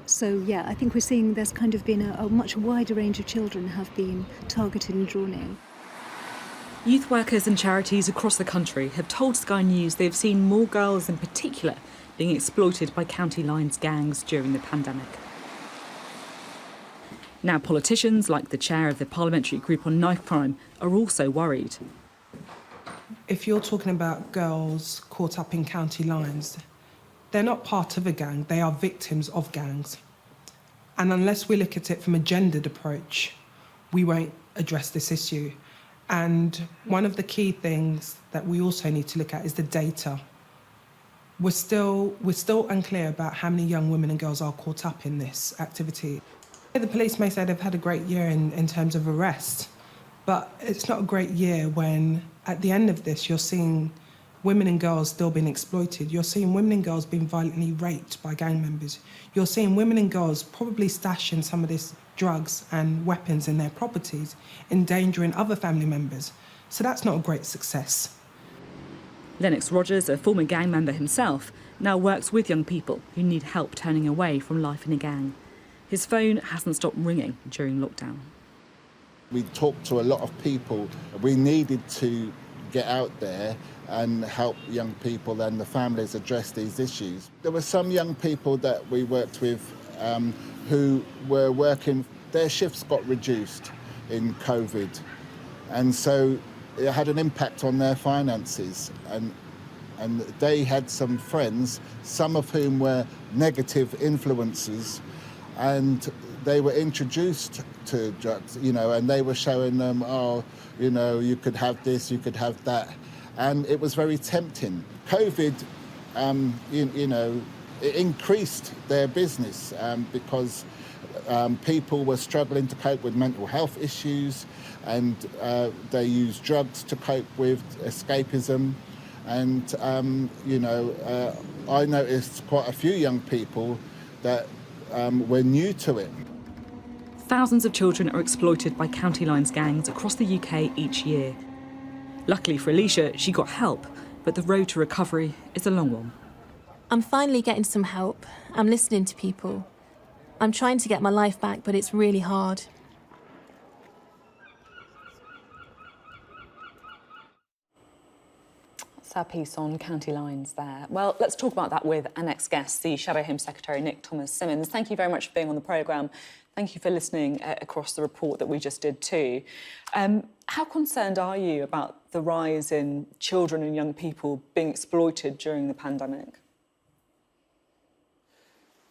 So yeah, I think we're seeing there's kind of been a much wider range of children have been targeted and drawn in. Youth workers and charities across the country have told Sky News they've seen more girls in particular being exploited by county lines gangs during the pandemic. Now politicians, like the chair of the parliamentary group on knife crime, are also worried. If you're talking about girls caught up in county lines, they're not part of a gang, they are victims of gangs. And unless we look at it from a gendered approach, we won't address this issue. And one of the key things that we also need to look at is the data. We're still unclear about how many young women and girls are caught up in this activity. The police may say they've had a great year in terms of arrests, but it's not a great year when at the end of this you're seeing women and girls still being exploited. You're seeing women and girls being violently raped by gang members. You're seeing women and girls probably stashing some of these drugs and weapons in their properties, endangering other family members. So that's not a great success. Lennox Rogers, a former gang member himself, now works with young people who need help turning away from life in a gang. His phone hasn't stopped ringing during lockdown. We talked to a lot of people. We needed to get out there and help young people and the families address these issues. There were some young people that we worked with who were working, their shifts got reduced in COVID, and so it had an impact on their finances, and they had some friends, some of whom were negative influences, and they were introduced to drugs, and they were showing them, you could have this, you could have that. And it was very tempting. COVID, it increased their business because people were struggling to cope with mental health issues, and they used drugs to cope with escapism. And, I noticed quite a few young people that were new to it. Thousands of children are exploited by county lines gangs across the UK each year. Luckily for Alicia, she got help, but the road to recovery is a long one. I'm finally getting some help. I'm listening to people. I'm trying to get my life back, but it's really hard. That's our piece on county lines there. Well, let's talk about that with our next guest, the Shadow Home Secretary, Nick Thomas-Symonds. Thank you very much for being on the programme. Thank you for listening across the report that we just did too. How concerned are you about the rise in children and young people being exploited during the pandemic?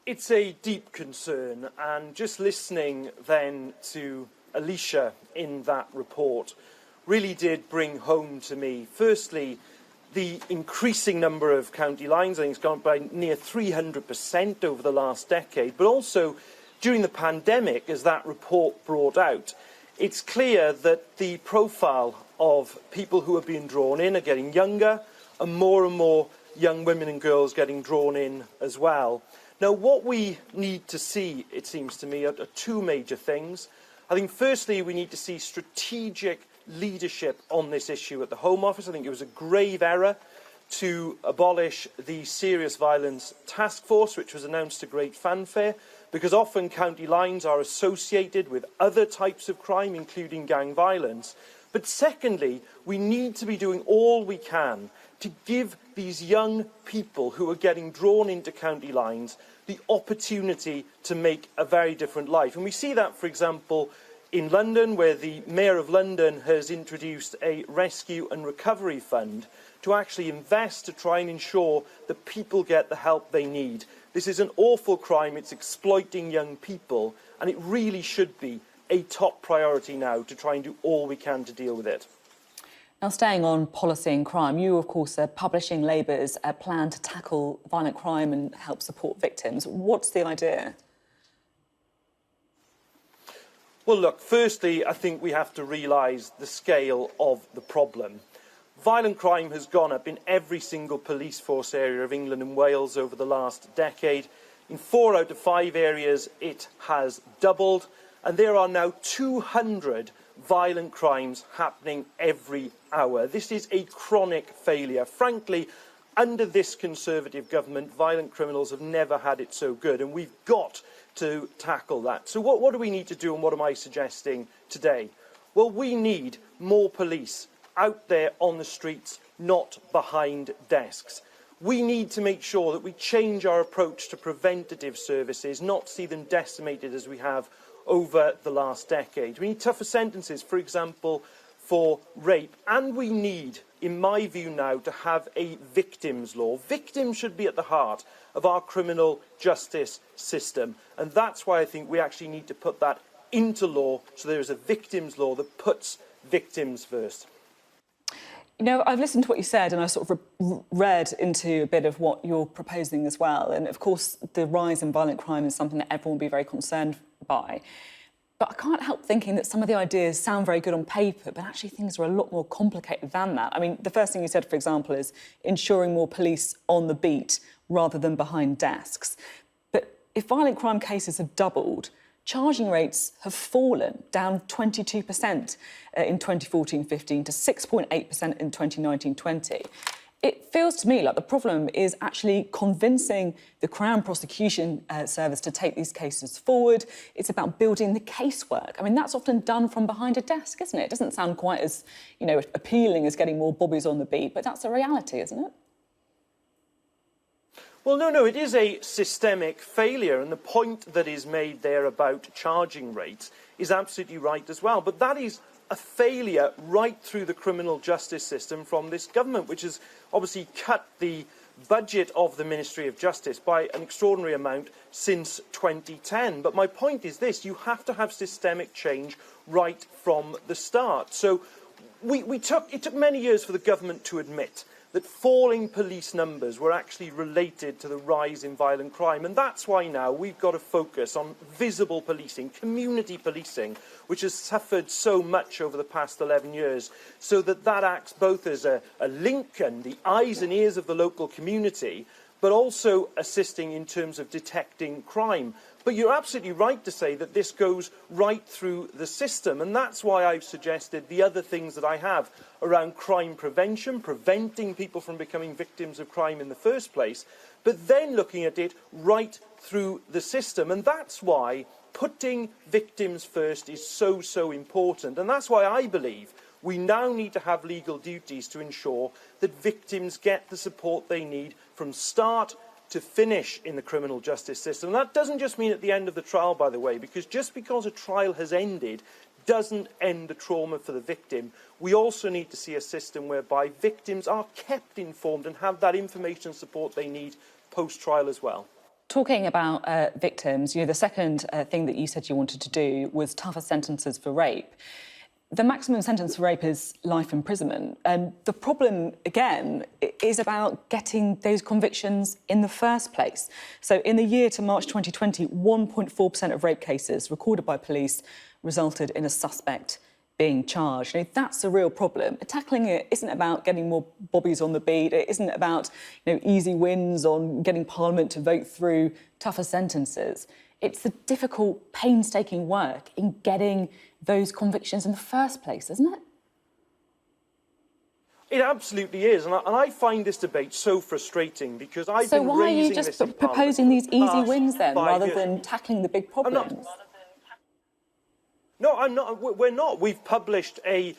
It's a deep concern, and just listening then to Alicia in that report really did bring home to me, firstly, the increasing number of county lines. I think it's gone by near 300% over the last decade, but also during the pandemic, as that report brought out, it's clear that the profile of people who are being drawn in are getting younger, and more young women and girls getting drawn in as well. Now, what we need to see, it seems to me, are two major things. I think, firstly, we need to see strategic leadership on this issue at the Home Office. I think it was a grave error to abolish the Serious Violence Task Force, which was announced to great fanfare, because often county lines are associated with other types of crime, including gang violence. But secondly, we need to be doing all we can to give these young people who are getting drawn into county lines the opportunity to make a very different life. And we see that, for example, in London, where the Mayor of London has introduced a rescue and recovery fund to actually invest to try and ensure that people get the help they need. This is an awful crime. It's exploiting young people, and it really should be a top priority now to try and do all we can to deal with it. Now, staying on policy and crime, you, of course, are publishing Labour's plan to tackle violent crime and help support victims. What's the idea? Well, look, firstly, I think we have to realise the scale of the problem. Violent crime has gone up in every single police force area of England and Wales over the last decade. In 4 out of 5 areas, it has doubled, and there are now 200 violent crimes happening every hour. This is a chronic failure. Frankly, under this Conservative government, violent criminals have never had it so good, and we've got to tackle that. So what do we need to do, and what am I suggesting today? Well, we need more police out there on the streets, not behind desks. We need to make sure that we change our approach to preventative services, not see them decimated as we have over the last decade. We need tougher sentences, for example, for rape. And we need, in my view now, to have a victims' law. Victims should be at the heart of our criminal justice system. And that's why I think we actually need to put that into law, so there is a victims' law that puts victims first. You know, I've listened to what you said, and I sort of read into a bit of what you're proposing as well. And of course, the rise in violent crime is something that everyone will be very concerned by. But I can't help thinking that some of the ideas sound very good on paper, but actually things are a lot more complicated than that. I mean, the first thing you said, for example, is ensuring more police on the beat rather than behind desks. But if violent crime cases have doubled, charging rates have fallen, down 22% in 2014-15 to 6.8% in 2019-20. It feels to me like the problem is actually convincing the Crown Prosecution Service to take these cases forward. It's about building the casework. I mean, that's often done from behind a desk, isn't it? It doesn't sound quite as, you know, appealing as getting more bobbies on the beat, but that's a reality, isn't it? Well, no, it is a systemic failure, and the point that is made there about charging rates is absolutely right as well. But that is a failure right through the criminal justice system from this government, which has obviously cut the budget of the Ministry of Justice by an extraordinary amount since 2010. But my point is this: you have to have systemic change right from the start. So it took many years for the government to admit that falling police numbers were actually related to the rise in violent crime. And that's why now we've got to focus on visible policing, community policing, which has suffered so much over the past 11 years, so that acts both as a link and the eyes and ears of the local community, but also assisting in terms of detecting crime. But you're absolutely right to say that this goes right through the system, and that's why I've suggested the other things that I have around crime prevention, preventing people from becoming victims of crime in the first place, but then looking at it right through the system. And that's why putting victims first is so important. And that's why I believe we now need to have legal duties to ensure that victims get the support they need from start to finish in the criminal justice system. And that doesn't just mean at the end of the trial, by the way, because just because a trial has ended doesn't end the trauma for the victim. We also need to see a system whereby victims are kept informed and have that information and support they need post-trial as well. Talking about victims, you know, the second thing that you said you wanted to do was tougher sentences for rape. The maximum sentence for rape is life imprisonment. The problem, again, is about getting those convictions in the first place. So in the year to March 2020, 1.4% of rape cases recorded by police resulted in a suspect being charged. You know, that's a real problem. Tackling it isn't about getting more bobbies on the beat. It isn't about, you know, easy wins on getting Parliament to vote through tougher sentences. It's the difficult, painstaking work in getting those convictions in the first place, isn't it? It absolutely is, and I find this debate so frustrating because I've been raising this in So why are you just proposing these easy wins then, rather than tackling the big problems? No, I'm not. We're not. We've published a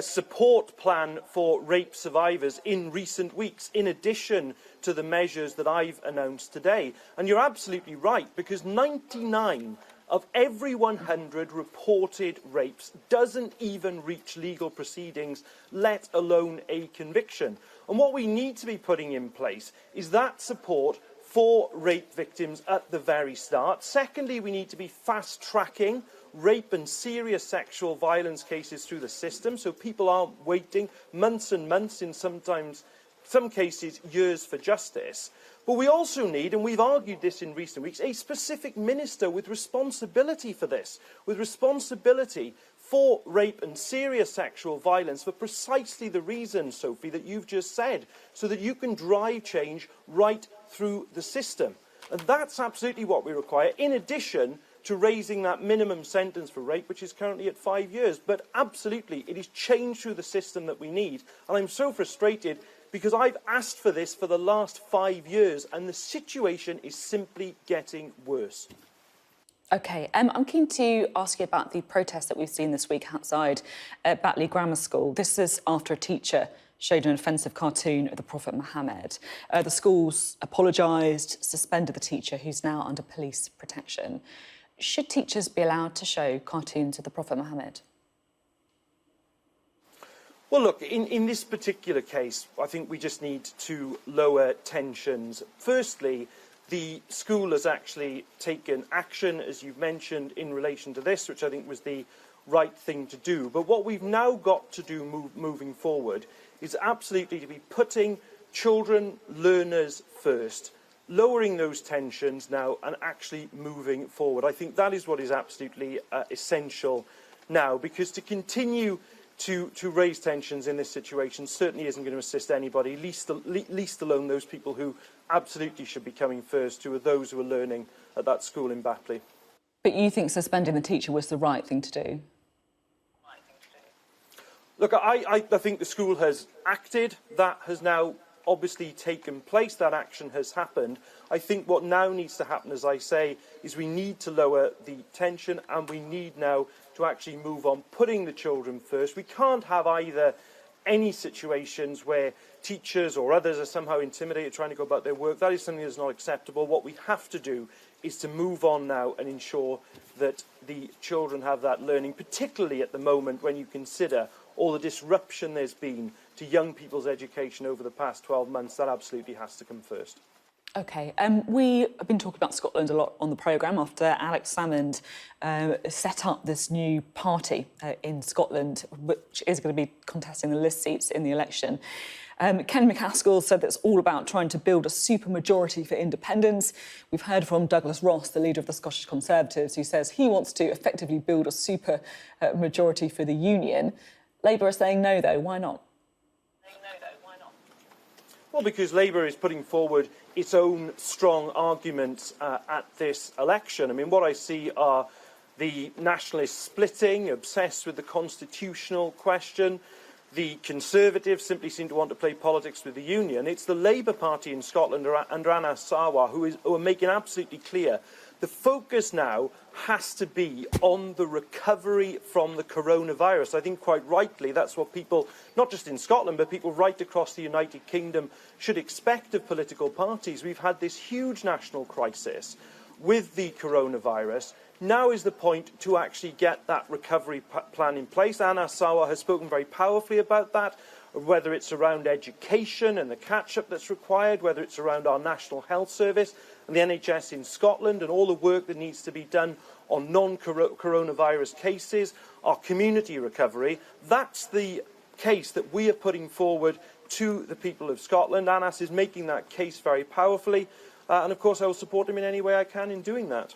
support plan for rape survivors in recent weeks, in addition to the measures that I've announced today. And you're absolutely right, because 99 of every 100 reported rapes doesn't even reach legal proceedings, let alone a conviction. And what we need to be putting in place is that support for rape victims at the very start. Secondly, we need to be fast-tracking rape and serious sexual violence cases through the system, so people aren't waiting months and months, in some cases years, for justice. But we also need, and we've argued this in recent weeks, a specific minister with responsibility for this, with responsibility for rape and serious sexual violence for precisely the reason, Sophie, that you've just said, so that you can drive change right through the system. And that's absolutely what we require, in addition to raising that minimum sentence for rape, which is currently at 5 years. But absolutely, it is change through the system that we need. And I'm so frustrated because I've asked for this for the last 5 years, and the situation is simply getting worse. OK, I'm keen to ask you about the protest that we've seen this week outside Batley Grammar School. This is after a teacher showed an offensive cartoon of the Prophet Muhammad. The schools apologised, suspended the teacher, who's now under police protection. Should teachers be allowed to show cartoons of the Prophet Muhammad? Well, look, in this particular case, I think we just need to lower tensions. Firstly, the school has actually taken action, as you've mentioned, in relation to this, which I think was the right thing to do. But what we've now got to do moving forward is absolutely to be putting children, learners first, lowering those tensions now and actually moving forward. I think that is what is absolutely essential now, because to continue to raise tensions in this situation certainly isn't going to assist anybody, least alone those people who absolutely should be coming first, who are those who are learning at that school in Batley. But you think suspending the teacher was the right thing to do? Look, I think the school has acted. That has now obviously taken place. That action has happened. I think what now needs to happen, as I say, is we need to lower the tension, and we need now to actually move on, putting the children first. We can't have either any situations where teachers or others are somehow intimidated trying to go about their work. That is something that is not acceptable. What we have to do is to move on now and ensure that the children have that learning, particularly at the moment when you consider all the disruption there's been to young people's education over the past 12 months. That absolutely has to come first. OK, we have been talking about Scotland a lot on the programme after Alexander set up this new party in Scotland, which is going to be contesting the list seats in the election. Ken MacAskill said that it's all about trying to build a supermajority for independence. We've heard from Douglas Ross, the leader of the Scottish Conservatives, who says he wants to effectively build a super majority for the Union. Labour are saying no, though. Why not? Well, because Labour is putting forward its own strong arguments at this election. I mean, what I see are the nationalists splitting, obsessed with the constitutional question. The Conservatives simply seem to want to play politics with the Union. It's the Labour Party in Scotland under Anna Sarwar who are making absolutely clear the focus now has to be on the recovery from the coronavirus. I think quite rightly that's what people, not just in Scotland, but people right across the United Kingdom should expect of political parties. We've had this huge national crisis with the coronavirus. Now is the point to actually get that recovery plan in place. Anna Sarwar has spoken very powerfully about that whether it's around education and the catch-up that's required, whether it's around our National Health Service and the NHS in Scotland and all the work that needs to be done on non-coronavirus cases, our community recovery. That's the case that we are putting forward to the people of Scotland. Anas is making that case very powerfully, and of course I will support him in any way I can in doing that.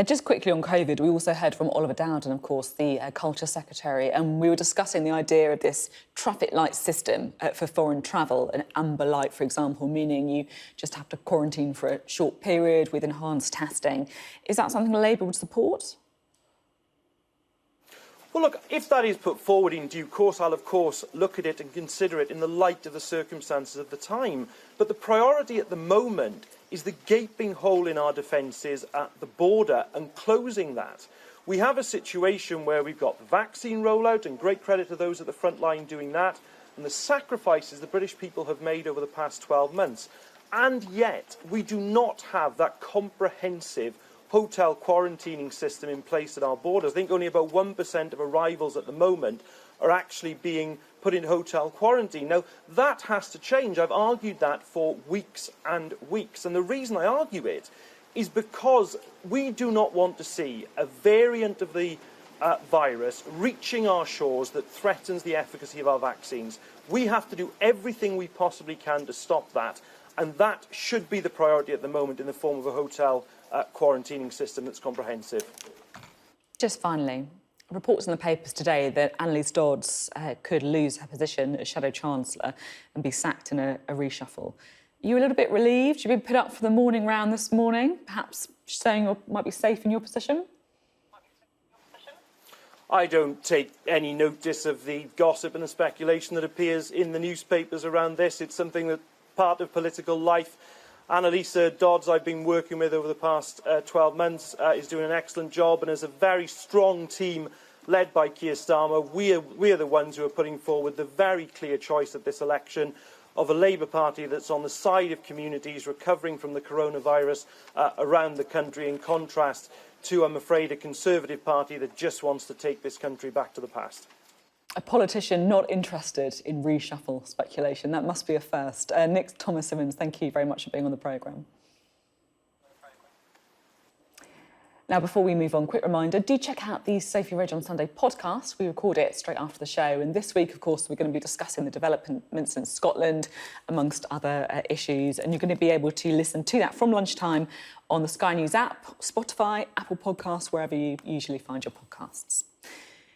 Just quickly on COVID, we also heard from Oliver Dowden, of course, the Culture Secretary, and we were discussing the idea of this traffic light system for foreign travel, an amber light, for example, meaning you just have to quarantine for a short period with enhanced testing. Is that something Labour would support? Well, look, if that is put forward in due course, I'll of course look at it and consider it in the light of the circumstances of the time. But the priority at the moment is the gaping hole in our defences at the border and closing that. We have a situation where we've got the vaccine rollout, and great credit to those at the front line doing that, and the sacrifices the British people have made over the past 12 months. And yet, we do not have that comprehensive hotel quarantining system in place at our borders. I think only about 1% of arrivals at the moment are actually being put in hotel quarantine. Now, that has to change. I've argued that for weeks and weeks. And the reason I argue it is because we do not want to see a variant of the virus reaching our shores that threatens the efficacy of our vaccines. We have to do everything we possibly can to stop that. And that should be the priority at the moment in the form of a hotel quarantining system that's comprehensive. Just finally, reports in the papers today that Annalise Dodds could lose her position as Shadow Chancellor and be sacked in a reshuffle. Are you a little bit relieved? You've been put up for the morning round this morning, perhaps saying you might be safe in your position? I don't take any notice of the gossip and the speculation that appears in the newspapers around this. It's something that's part of political life. Annalise Dodds, I've been working with over the past 12 months, is doing an excellent job, and as a very strong team led by Keir Starmer, we are the ones who are putting forward the very clear choice at this election of a Labour Party that's on the side of communities recovering from the coronavirus around the country, in contrast to, I'm afraid, a Conservative Party that just wants to take this country back to the past. A politician not interested in reshuffle speculation. That must be a first. Nick Thomas-Symonds, thank you very much for being on the programme. Now, before we move on, quick reminder, do check out the Sophy Ridge on Sunday podcast. We record it straight after the show. And this week, of course, we're going to be discussing the developments in Scotland, amongst other issues. And you're going to be able to listen to that from lunchtime on the Sky News app, Spotify, Apple Podcasts, wherever you usually find your podcasts.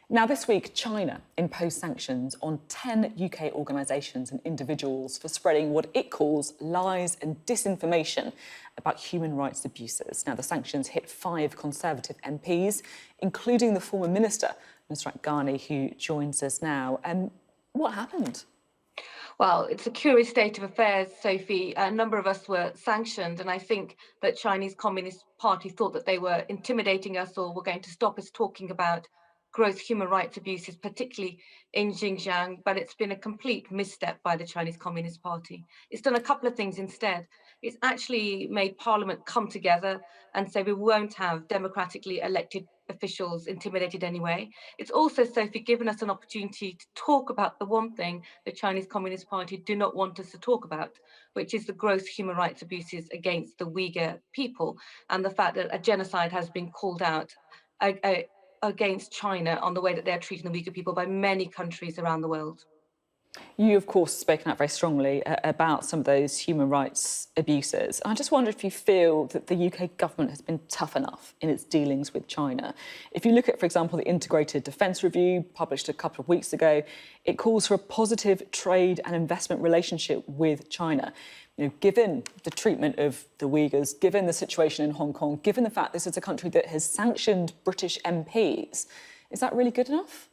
Now, this week, China imposed sanctions on 10 UK organisations and individuals for spreading what it calls lies and disinformation about human rights abuses. Now, the sanctions hit 5 Conservative MPs, including the former minister, Nusrat Ghani, who joins us now. What happened? Well, it's a curious state of affairs, Sophie. A number of us were sanctioned, and I think that Chinese Communist Party thought that they were intimidating us or were going to stop us talking about gross human rights abuses, particularly in Xinjiang, but it's been a complete misstep by the Chinese Communist Party. It's done a couple of things instead. It's actually made Parliament come together and say we won't have democratically elected officials intimidated anyway. It's also, Sophie, given us an opportunity to talk about the one thing the Chinese Communist Party do not want us to talk about, which is the gross human rights abuses against the Uyghur people and the fact that a genocide has been called out against China on the way that they're treating the Uyghur people by many countries around the world. You, of course, spoken out very strongly about some of those human rights abuses. I just wonder if you feel that the UK government has been tough enough in its dealings with China. If you look at, for example, the Integrated Defence Review published a couple of weeks ago, it calls for a positive trade and investment relationship with China. You know, given the treatment of the Uyghurs, given the situation in Hong Kong, given the fact this is a country that has sanctioned British MPs, is that really good enough?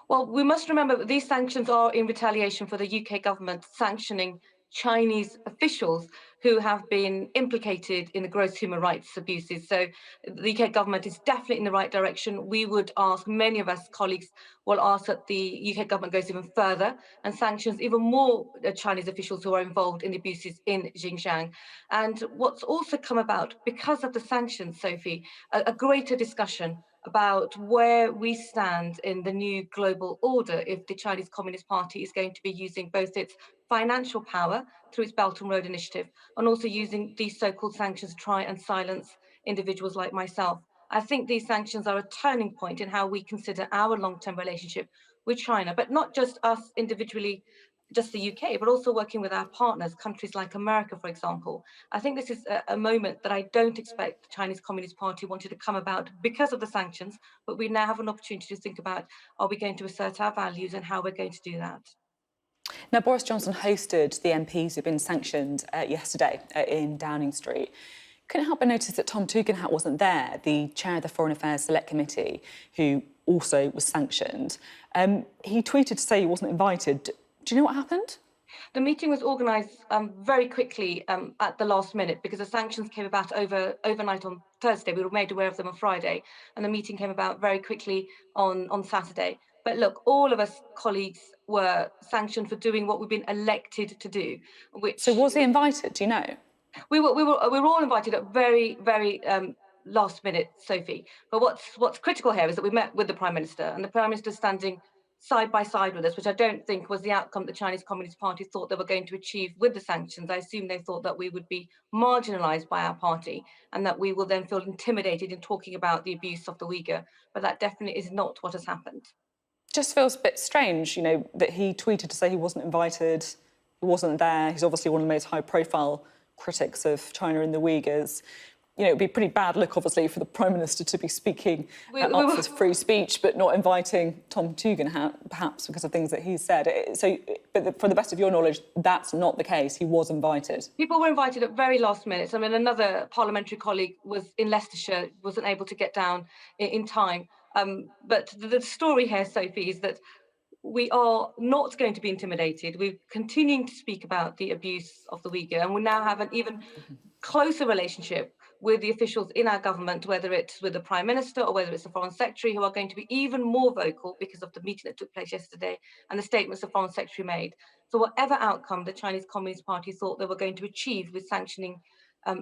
Well, we must remember that these sanctions are in retaliation for the UK government sanctioning Chinese officials who have been implicated in the gross human rights abuses. So the UK government is definitely in the right direction. We would ask, many of us colleagues will ask that the UK government goes even further and sanctions even more Chinese officials who are involved in the abuses in Xinjiang. And what's also come about because of the sanctions, Sophie, a greater discussion about where we stand in the new global order if the Chinese Communist Party is going to be using both its financial power through its Belt and Road Initiative and also using these so-called sanctions to try and silence individuals like myself. I think these sanctions are a turning point in how we consider our long-term relationship with China, but not just us individually, just the UK, but also working with our partners, countries like America, for example. I think this is a moment that I don't expect the Chinese Communist Party wanted to come about because of the sanctions, but we now have an opportunity to think about, are we going to assert our values and how we're going to do that? Now, Boris Johnson hosted the MPs who've been sanctioned yesterday in Downing Street. Couldn't help but notice that Tom Tugendhat wasn't there, the chair of the Foreign Affairs Select Committee, who also was sanctioned. He tweeted to say he wasn't invited. Do you know what happened? The meeting was organised very quickly at the last minute because the sanctions came about overnight on Thursday. We were made aware of them on Friday, and the meeting came about very quickly on Saturday. But look, all of us colleagues were sanctioned for doing what we've been elected to do. So was he invited? Do you know? We were all invited at very last minute, Sophie. But what's critical here is that we met with the Prime Minister, and the Prime Minister standing side by side with us, which I don't think was the outcome the Chinese Communist Party thought they were going to achieve with the sanctions. I assume they thought that we would be marginalised by our party and that we will then feel intimidated in talking about the abuse of the Uyghur. But that definitely is not what has happened. Just feels a bit strange, you know, that he tweeted to say he wasn't invited, he wasn't there. He's obviously one of the most high-profile critics of China and the Uyghurs. You know, it'd be a pretty bad look, obviously, for the Prime Minister to be speaking up for free speech, but not inviting Tom Tugendhat, perhaps because of things that he said. So, but for the best of your knowledge, that's not the case. He was invited. People were invited at very last minute. I mean, another parliamentary colleague was in Leicestershire, wasn't able to get down in time. But the story here, Sophie, is that we are not going to be intimidated. We're continuing to speak about the abuse of the Uyghur, and we now have an even closer relationship with the officials in our government, whether it's with the Prime Minister or whether it's the Foreign Secretary, who are going to be even more vocal because of the meeting that took place yesterday and the statements the Foreign Secretary made. So whatever outcome the Chinese Communist Party thought they were going to achieve with sanctioning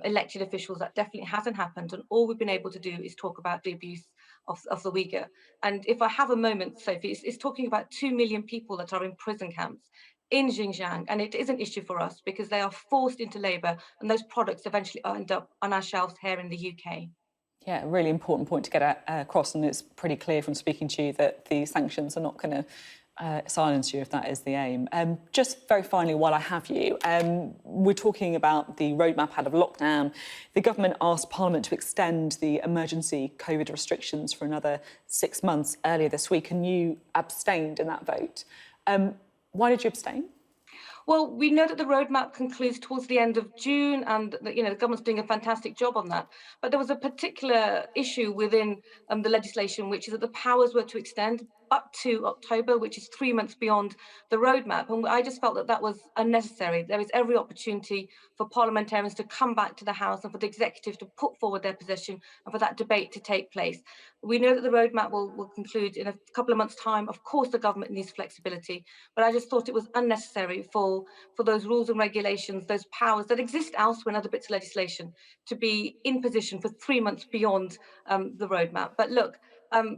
elected officials, that definitely hasn't happened. And all we've been able to do is talk about the abuse of the Uyghur. And if I have a moment, Sophie, it's talking about 2 million people that are in prison camps in Xinjiang, and it is an issue for us because they are forced into labour and those products eventually end up on our shelves here in the UK. Yeah, a really important point to get across, and it's pretty clear from speaking to you that the sanctions are not going to silence you if that is the aim. Just very finally, while I have you, we're talking about the roadmap out of lockdown. The government asked Parliament to extend the emergency COVID restrictions for another 6 months earlier this week, and you abstained in that vote. Why did you abstain? Well, we know that the roadmap concludes towards the end of June, and the government's doing a fantastic job on that. But there was a particular issue within the legislation, which is that the powers were to extend up to October, which is 3 months beyond the roadmap. And I just felt that that was unnecessary. There is every opportunity for parliamentarians to come back to the House and for the executive to put forward their position and for that debate to take place. We know that the roadmap will conclude in a couple of months' time. Of course, the government needs flexibility, but I just thought it was unnecessary for those rules and regulations, those powers that exist elsewhere in other bits of legislation, to be in position for 3 months beyond the roadmap. But look,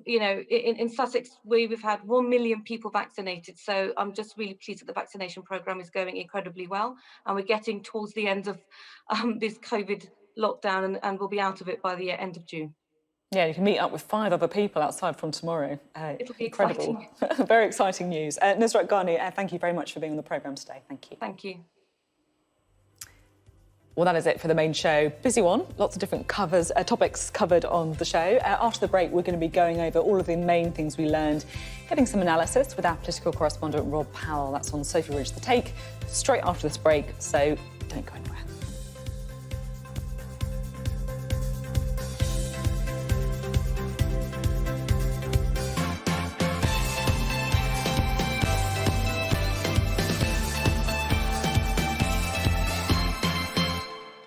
in Sussex, we've had 1 million people vaccinated. So I'm just really pleased that the vaccination programme is going incredibly well. And we're getting towards the end of this COVID lockdown and we'll be out of it by the end of June. Yeah, you can meet up with 5 other people outside from tomorrow. It'll be incredible. exciting. Very exciting news. Nusrat, Ghani, thank you very much for being on the programme today. Thank you. Thank you. Well, that is it for the main show. Busy one, lots of different topics covered on the show. After the break, we're going to be going over all of the main things we learned, getting some analysis with our political correspondent Rob Powell. That's on Sophie Ridge The Take, straight after this break, so don't go anywhere.